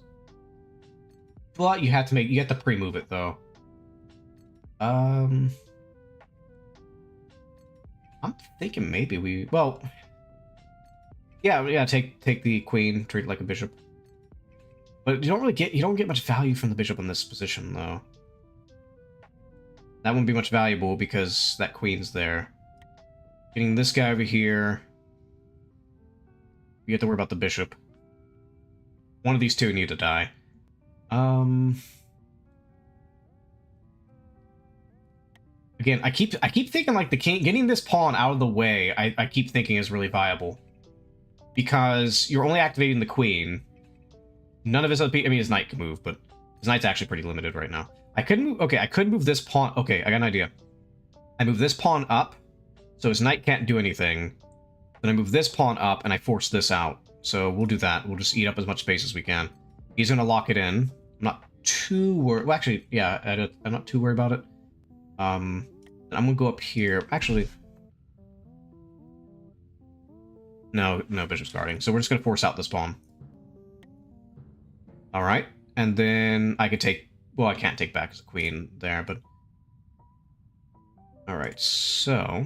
But you have to pre-move it, though. I'm thinking maybe we... Well... Yeah, take the queen, treat it like a bishop. But you don't get much value from the bishop in this position, though. That won't be much valuable because that queen's there. Getting this guy over here... You have to worry about the bishop. One of these two need to die. Again, I keep thinking like the king getting this pawn out of the way. I keep thinking is really viable because you're only activating the queen. None of his other, I mean, his knight can move, but his knight's actually pretty limited right now. I could move. Okay, I could move this pawn. Okay, I got an idea. I move this pawn up, so his knight can't do anything. Then I move this pawn up, and I force this out. So we'll do that. We'll just eat up as much space as we can. He's gonna lock it in. I'm not too worried. Well, actually, yeah, I'm not too worried about it. I'm gonna go up here. Actually, no bishop's guarding. So we're just gonna force out this pawn. All right, and then I could take. Well, I can't take back as a queen there, but all right. So,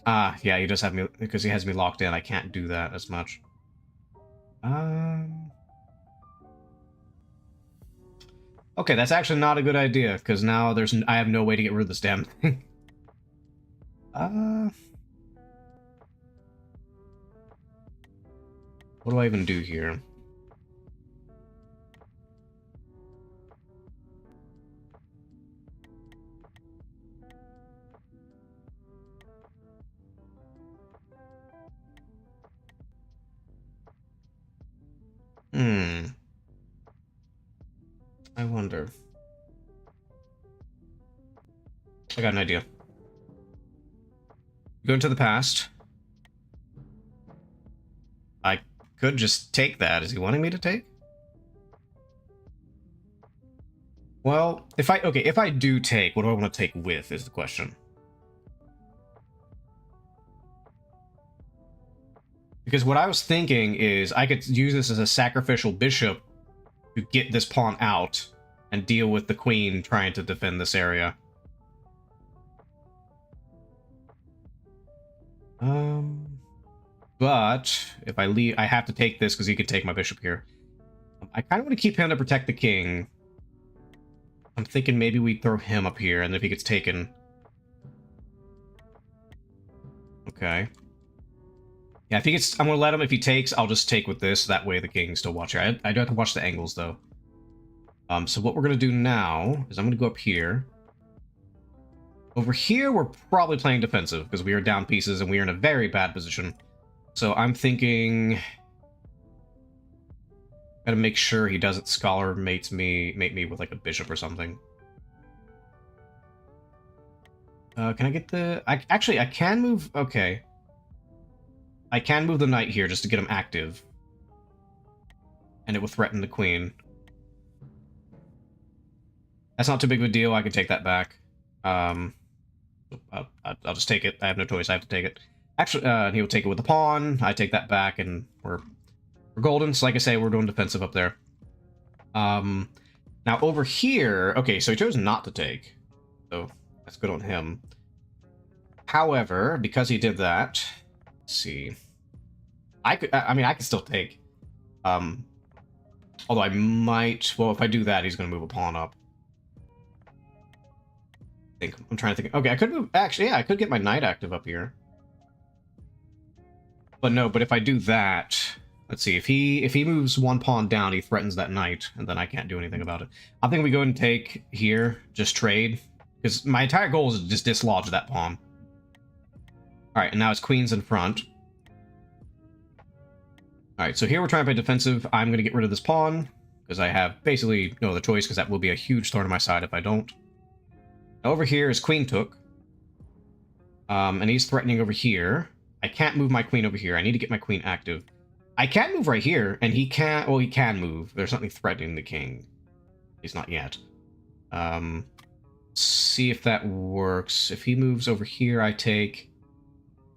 yeah, he does have me because he has me locked in. I can't do that as much. Okay, that's actually not a good idea, because now I have no way to get rid of this damn thing. What do I even do here? I wonder. I got an idea. Go into the past. I could just take that. Is he wanting me to take? Well, if I do take, what do I want to take with is the question. Because what I was thinking is I could use this as a sacrificial bishop to get this pawn out and deal with the queen trying to defend this area. But if I leave, I have to take this because he could take my bishop here. I kind of want to keep him to protect the king. I'm thinking maybe we throw him up here, and if he gets taken... Okay. Yeah, if he gets... I'm going to let him. If he takes, I'll just take with this. That way the king can still watch here. I do have to watch the angles, though. So what we're going to do now is I'm going to go up here. Over here, we're probably playing defensive, because we are down pieces, and we are in a very bad position. So I'm thinking... Gotta make sure he doesn't scholar mate me with, like, a bishop or something. Can I get the... Actually, I can move... Okay. I can move the knight here just to get him active. And it will threaten the queen. That's not too big of a deal. I can take that back. I'll just take it. I have no choice. I have to take it. Actually, he will take it with the pawn. I take that back, and we're golden. So like I say, we're doing defensive up there. Now over here... Okay, so he chose not to take. So that's good on him. However, because he did that... Let's see. I could still take. Although I might... Well, if I do that, he's going to move a pawn up. I'm trying to think. Okay, I could move... Actually, yeah, I could get my knight active up here. But no, but if I do that... Let's see, if he moves one pawn down, he threatens that knight, and then I can't do anything about it. I think we go and take here, just trade. Because my entire goal is to just dislodge that pawn. Alright, and now it's queens in front. Alright, so here we're trying to play defensive. I'm going to get rid of this pawn, because I have basically no other choice, because that will be a huge thorn in my side if I don't. Over here is queen took. And he's threatening over here. I can't move my queen over here. I need to get my queen active. I can move right here, and he can't... Well, he can move. There's something threatening the king. He's not yet. See if that works. If he moves over here, I take...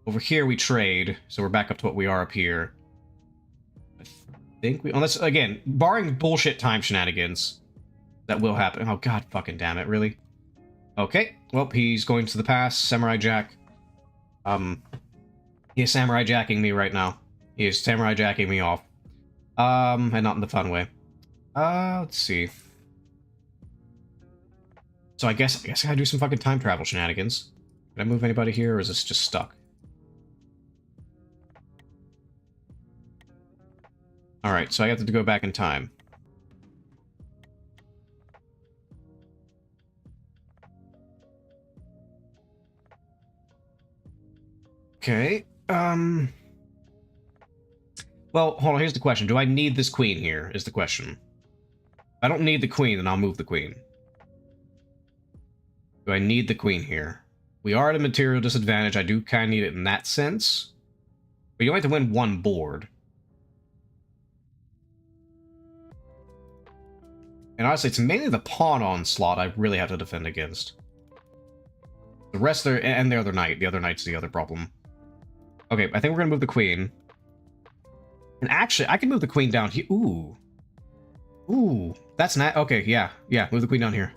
Over here, we trade. So we're back up to what we are up here. I think we... Unless, again, barring bullshit time shenanigans, that will happen. Oh, god fucking damn it, really? Okay. Well, he's going to the pass. Samurai Jack. He is Samurai Jacking me right now. He is Samurai Jacking me off. And not in the fun way. Let's see. So I guess I gotta do some fucking time travel shenanigans. Can I move anybody here, or is this just stuck? Alright, so I have to go back in time. Okay, well, hold on, here's the question. Do I need this queen here, is the question. If I don't need the queen, then I'll move the queen. Do I need the queen here? We are at a material disadvantage. I do kind of need it in that sense. But you only have to win one board. And honestly, it's mainly the pawn onslaught I really have to defend against. The rest there, and the other knight. The other knight's the other problem. Okay, I think we're going to move the queen. And actually, I can move the queen down here. Ooh. Ooh. That's not... Okay, yeah. Yeah, move the queen down here.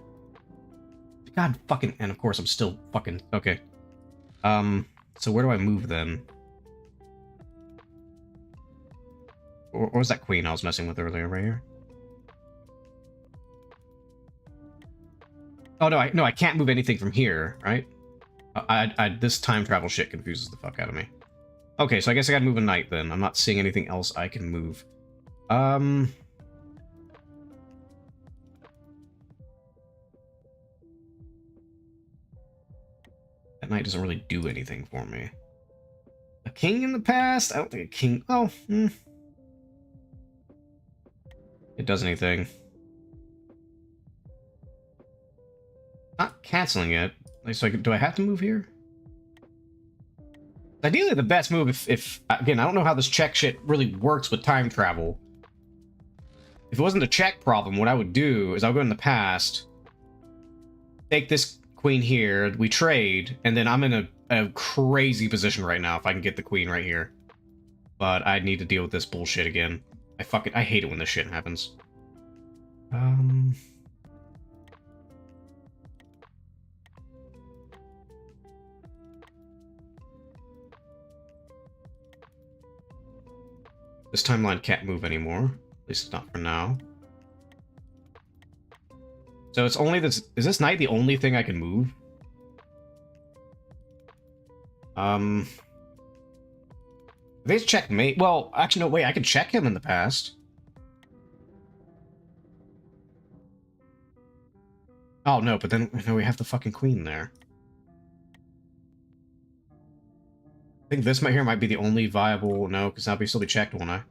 God fucking... And of course, I'm still fucking... Okay. So where do I move then? Or was that queen I was messing with earlier? Right here? Oh, no, I can't move anything from here, right? This time travel shit confuses the fuck out of me. Okay, so I guess I gotta move a knight then. I'm not seeing anything else I can move. That knight doesn't really do anything for me. A king in the past? I don't think a king... Oh, It does anything. Not canceling it. So do I have to move here? Ideally, the best move if... Again, I don't know how this check shit really works with time travel. If it wasn't a check problem, what I would do is I would go in the past, take this queen here, we trade, and then I'm in a crazy position right now if I can get the queen right here. But I need to deal with this bullshit again. I hate it when this shit happens. This timeline can't move anymore. At least not for now. So it's only this... Is this knight the only thing I can move? I think it's checkmate. Well, actually, no, wait. I could check him in the past. Oh, no, but then no, we have the fucking queen there. I think this here might be the only viable... No, because that'll still be checked, won't I?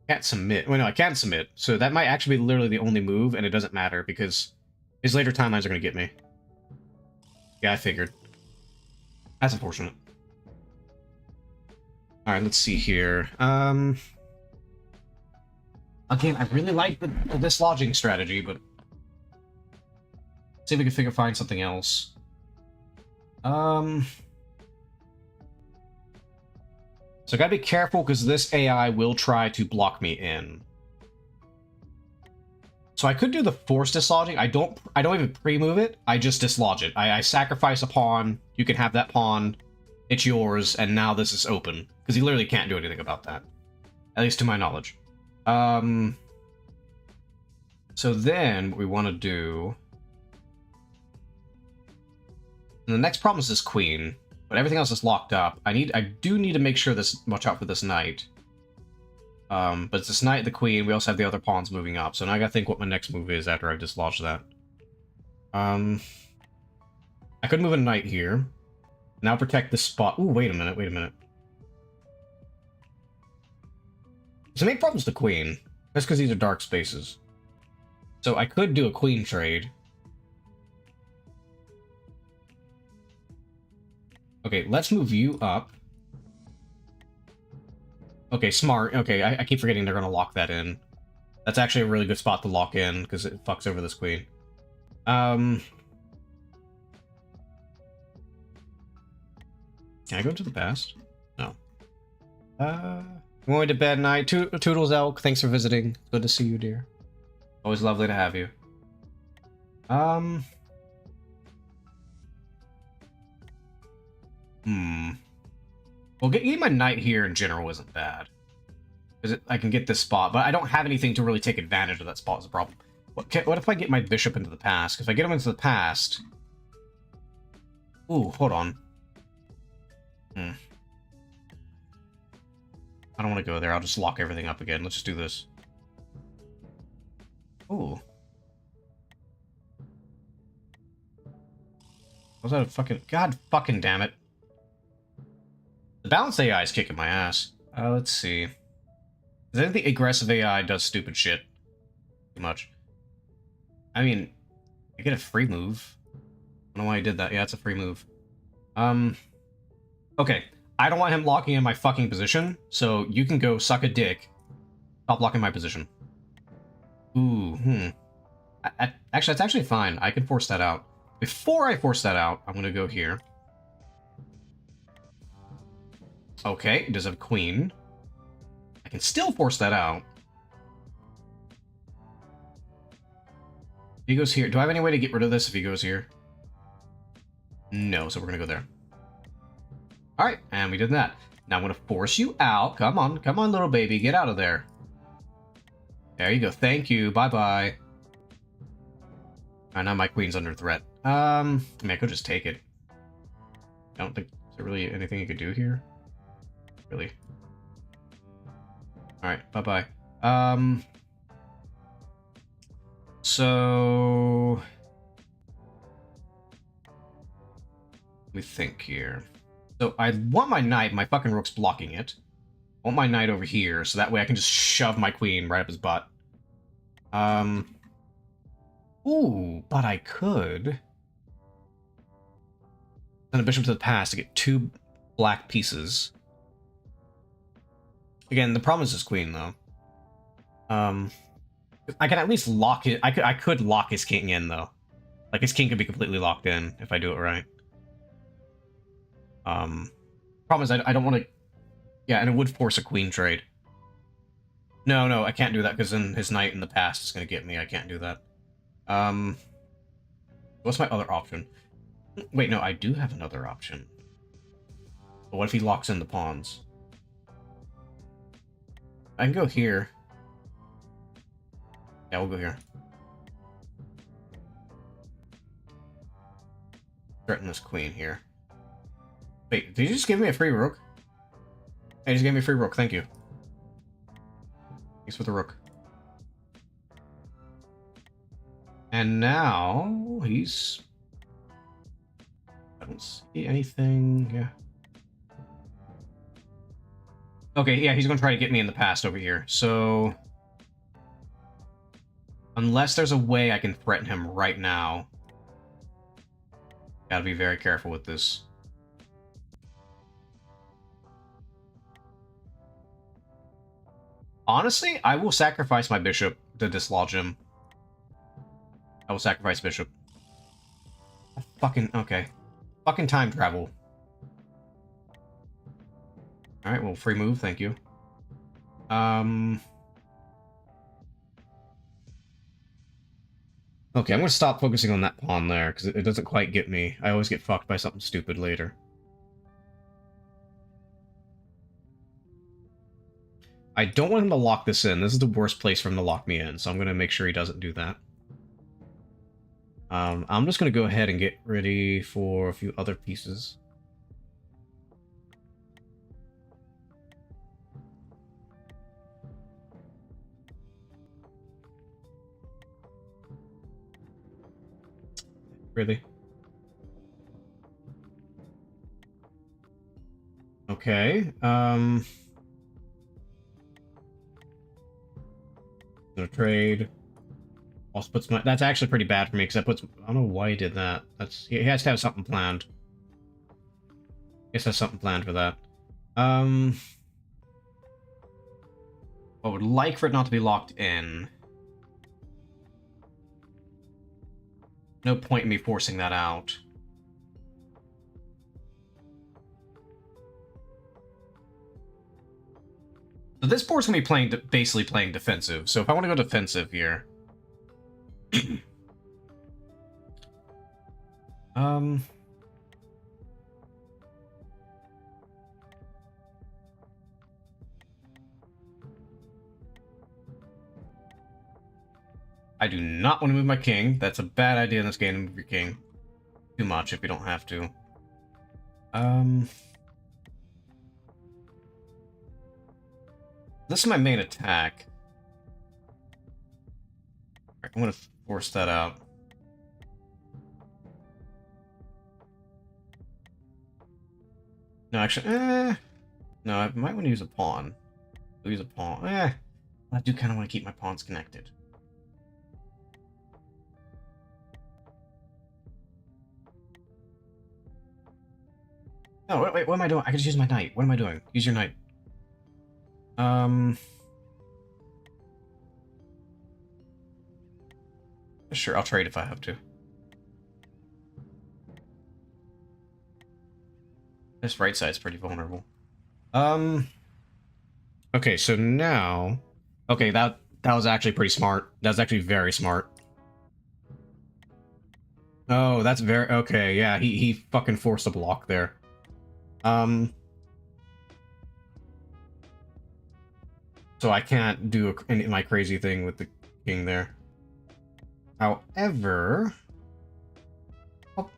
Can't submit. Well, no, I can't submit. So that might actually be literally the only move, and it doesn't matter, because his later timelines are going to get me. Yeah, I figured. That's unfortunate. Alright, let's see here. Again, I really like the dislodging strategy, but... see if we can find something else. So I gotta be careful, because this AI will try to block me in. So I could do the force dislodging. I don't even pre-move it. I just dislodge it. I sacrifice a pawn. You can have that pawn. It's yours, and now this is open. Because he literally can't do anything about that. At least to my knowledge. So then, what we want to do... And the next problem is this queen. But everything else is locked up. I do need to make sure this... Watch out for this knight. But it's this knight, the queen. We also have the other pawns moving up. So now I gotta think what my next move is after I've dislodged that. I could move a knight here. Now protect this spot. Ooh, wait a minute, wait a minute. So the main problem's the queen. That's because these are dark spaces. So I could do a queen trade. Okay, let's move you up. Okay, smart. Okay, I keep forgetting they're going to lock that in. That's actually a really good spot to lock in, because it fucks over this queen. Can I go to the past? No. Going to bed night. Toodles Elk, thanks for visiting. Good to see you, dear. Always lovely to have you. Well, getting my knight here in general isn't bad. Because I can get this spot, but I don't have anything to really take advantage of that spot is a problem. What if I get my bishop into the past? If I get him into the past... Ooh, hold on. I don't want to go there. I'll just lock everything up again. Let's just do this. Ooh. Was that a fucking... God fucking damn it. The balanced AI is kicking my ass. Let's see. I think the aggressive AI does stupid shit. Too much. I mean, I get a free move. I don't know why I did that. Yeah, it's a free move. Okay. I don't want him locking in my fucking position, so you can go suck a dick. Stop blocking my position. Ooh, actually, that's actually fine. I can force that out. Before I force that out, I'm gonna go here. Okay, it does have a queen. I can still force that out. He goes here. Do I have any way to get rid of this if he goes here? No, so we're gonna go there. Alright, and we did that. Now I'm gonna force you out. Come on, little baby. Get out of there. There you go. Thank you. Bye-bye. Alright, now my queen's under threat. I mean, I could just take it. I don't think... Is there really anything you could do here? Really? Alright, bye-bye. So... Let me think here. So I want my knight, my fucking rook's blocking it. I want my knight over here, so that way I can just shove my queen right up his butt. Ooh, but I could... Send a bishop to the pass to get 2 black pieces. Again, the problem is his queen, though. I can at least lock it. I could lock his king in, though. Like, his king could be completely locked in if I do it right. Problem is, I don't want to... Yeah, and it would force a queen trade. No, I can't do that, because then his knight in the past is going to get me. I can't do that. What's my other option? Wait, no, I do have another option. But what if he locks in the pawns? I can go here. Yeah, we'll go here. Threaten this queen here. Wait, did you just give me a free rook? Hey, you just gave me a free rook, thank you. Thanks for the rook. And now he's... I don't see anything. Yeah. Okay, yeah, he's gonna try to get me in the past over here. So... Unless there's a way I can threaten him right now. Gotta be very careful with this. Honestly, I will sacrifice my bishop to dislodge him. I will sacrifice bishop. Fucking... Okay. Fucking time travel. Alright, well, free move, thank you. Okay, I'm gonna stop focusing on that pawn there, because it doesn't quite get me. I always get fucked by something stupid later. I don't want him to lock this in. This is the worst place for him to lock me in, so I'm gonna make sure he doesn't do that. I'm just gonna go ahead and get ready for a few other pieces. Really? Okay. No trade. Also puts my. That's actually pretty bad for me because that puts. I don't know why he did that. That's he has to have something planned. He has to have something planned for that. I would like for it not to be locked in. No point in me forcing that out. So this board's gonna be playing basically playing defensive. So if I want to go defensive here, I do not want to move my king. That's a bad idea in this game to move your king too much if you don't have to. This is my main attack. I'm gonna force that out. No, actually, no, I might want to use a pawn. I'll use a pawn. I do kind of want to keep my pawns connected. No, wait, what am I doing? I can just use my knight. What am I doing? Use your knight. Sure, I'll trade if I have to. This right side's pretty vulnerable. Okay, so now... Okay, that was actually pretty smart. That was actually very smart. Oh, that's very... Okay, yeah, he fucking forced a block there. So I can't do my crazy thing with the king there. However... Oh.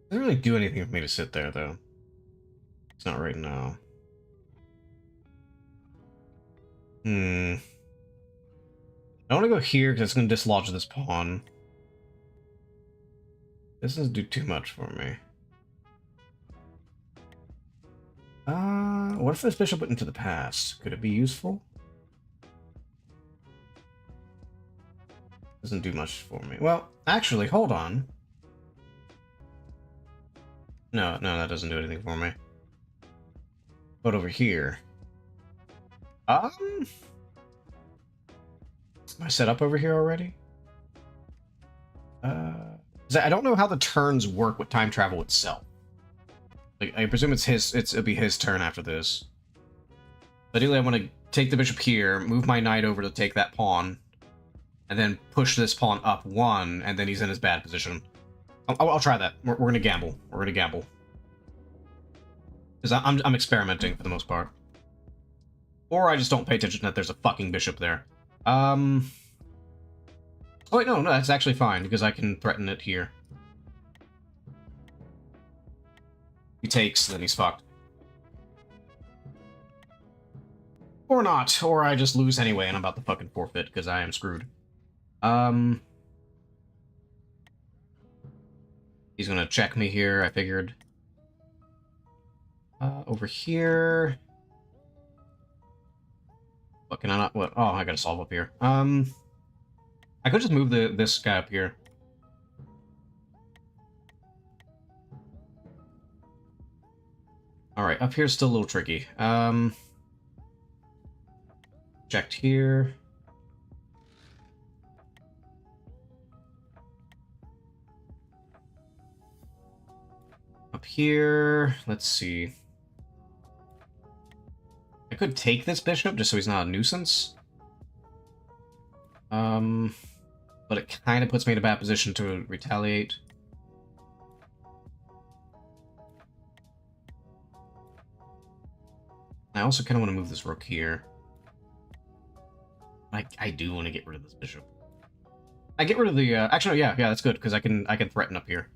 Doesn't really do anything for me to sit there, though. It's not right now. I want to go here because it's going to dislodge this pawn. This doesn't do too much for me. What if this bishop went into the past? Could it be useful? Doesn't do much for me. Well, actually, hold on. No, that doesn't do anything for me. But over here... Am I set up over here already? I don't know how the turns work with time travel itself. Like, I presume it'll be his turn after this. Ideally, I want to take the bishop here, move my knight over to take that pawn, and then push this pawn up one, and then he's in his bad position. I'll try that. We're gonna gamble. We're gonna gamble. Because I'm experimenting for the most part. Or I just don't pay attention that there's a fucking bishop there. Oh wait, no, that's actually fine, because I can threaten it here. He takes, then he's fucked. Or not, or I just lose anyway, and I'm about to fucking forfeit, because I am screwed. He's gonna check me here, I figured. Over here... What, can I not... What? Oh, I gotta solve up here. I could just move this guy up here. Alright, up here's still a little tricky. Checked here. Up here, let's see. I could take this bishop just so he's not a nuisance. But it kind of puts me in a bad position to retaliate. I also kind of want to move this rook here. I do want to get rid of this bishop. I get rid of the, actually, no, yeah, that's good, because I can threaten up here.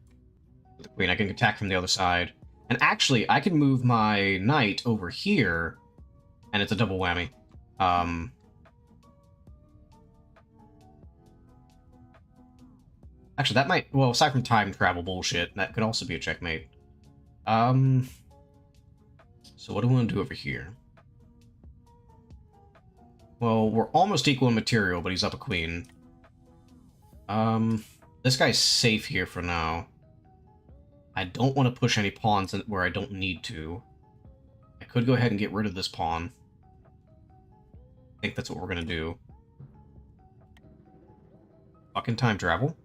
With the queen, I can attack from the other side. And actually, I can move my knight over here, and it's a double whammy. Actually, that might, well, aside from time travel bullshit, that could also be a checkmate. So what do we want to do over here? Well, we're almost equal in material, but he's up a queen. This guy's safe here for now. I don't want to push any pawns where I don't need to. I could go ahead and get rid of this pawn. I think that's what we're gonna do. Fucking time travel.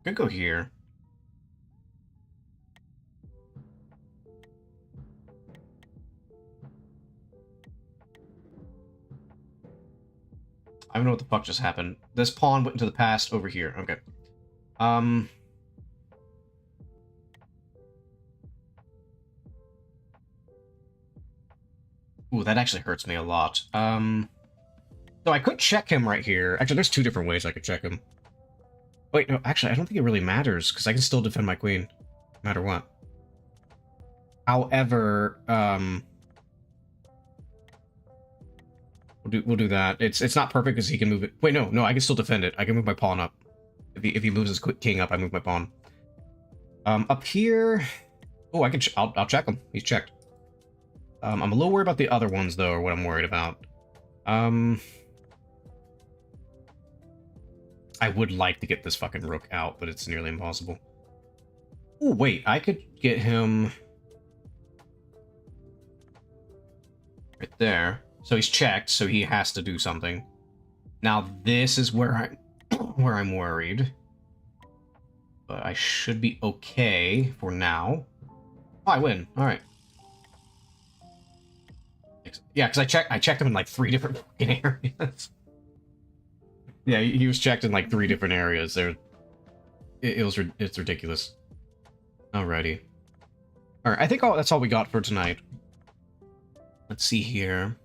Could go here. I don't know what the fuck just happened. This pawn went into the past over here. Okay. Ooh, that actually hurts me a lot. So I could check him right here. Actually, there's two different ways I could check him. Wait, no, actually, I don't think it really matters, because I can still defend my queen, no matter what. However, we'll do that. It's not perfect because he can move it. Wait, no, I can still defend it. I can move my pawn up. If he moves his king up, I move my pawn. Up here, oh, I'll check him. He's checked. I'm a little worried about the other ones though, or what I'm worried about. I would like to get this fucking rook out, but it's nearly impossible. Oh, wait, I could get him right there. So he's checked, so he has to do something. Now this is where I'm worried. But I should be okay for now. Oh, I win. All right. Yeah, because I checked him in like 3 different fucking areas. Yeah, he was checked in like 3 different areas. It's ridiculous. Alrighty. Alright, I think that's all we got for tonight. Let's see here.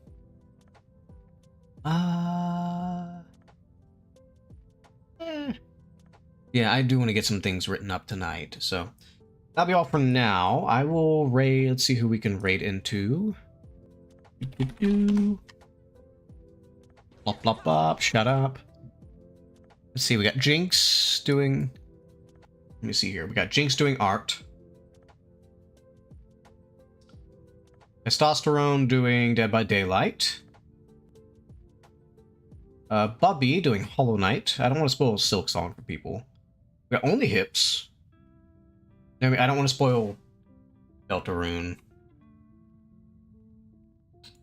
Yeah, I do want to get some things written up tonight, so that'll be all for now. I will raid. Let's see who we can raid into. Blop, blop, blop. Shut up. Let's see, we got Jinx doing... Let me see here. We got Jinx doing art. Testosterone doing Dead by Daylight. Bubby doing Hollow Knight. I don't want to spoil Silk Song for people. We got Only Hips. I mean, I don't want to spoil Deltarune.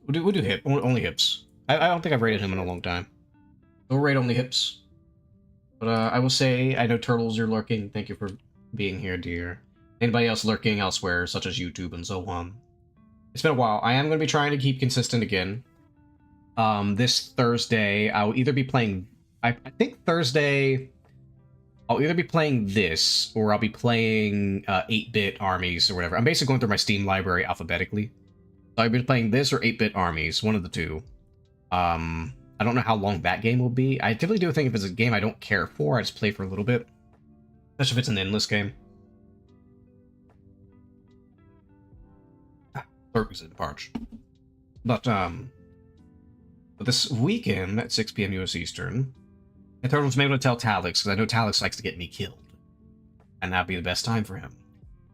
We'll do Hip. Only Hips. I don't think I've rated him in a long time. We'll rate Only Hips. But I will say, I know Turtles, you're lurking. Thank you for being here, dear. Anybody else lurking elsewhere, such as YouTube and so on. It's been a while. I am going to be trying to keep consistent again. This Thursday, I'll either be playing... I think Thursday, I'll either be playing this, or I'll be playing 8-bit armies or whatever. I'm basically going through my Steam library alphabetically. So I'll be playing this or 8-bit armies, one of the two. I don't know how long that game will be. I typically do think if it's a game I don't care for, I just play for a little bit. Especially if it's an endless game. Burgers in Parch. But this weekend at 6 p.m. US Eastern, I thought I was able to tell Talix, because I know Talix likes to get me killed. And that'd be the best time for him.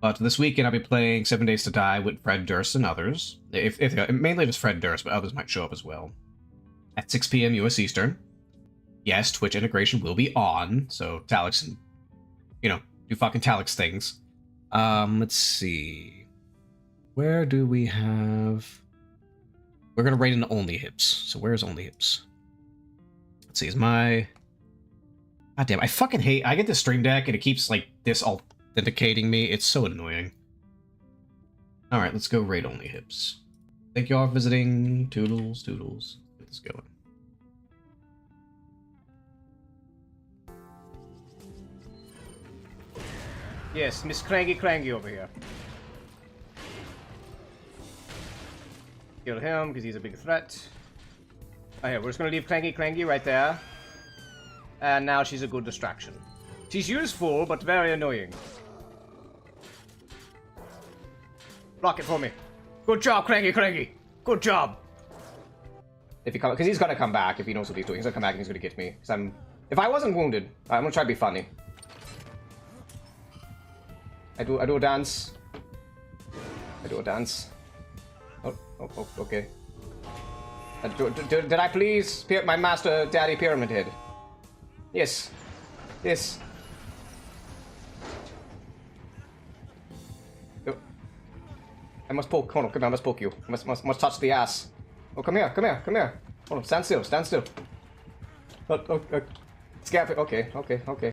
But this weekend I'll be playing 7 Days to Die with Fred Durst and others. Mainly just Fred Durst, but others might show up as well. At 6 p.m. US Eastern. Yes, Twitch integration will be on, so Talix, do fucking Talix things. Let's see. Where do we have... We're gonna raid into Only Hips. So where's Only Hips? Let's see, is my... God damn, I fucking hate... I get this Stream Deck and it keeps, like, this authenticating me. It's so annoying. Alright, let's go raid only hips. Thank you all for visiting. Toodles, toodles. Get this going. Yes, Miss Crangy over here. Kill him, because he's a big threat. Oh yeah, we're just gonna leave Crangy right there. And now she's a good distraction. She's useful, but very annoying. Block it for me. Good job, Crangy! Good job! If he because he's gonna come back if he knows what he's doing. He's gonna come back and he's gonna get me. If I wasn't wounded, I'm gonna try to be funny. I do a dance. I do a dance. Oh, okay. Did I please my master daddy pyramid head? Yes. Yes. Oh. I must poke. Hold on, come here, I must poke you. Must touch the ass. Oh, come here. Hold on, stand still. Oh, scab. Okay.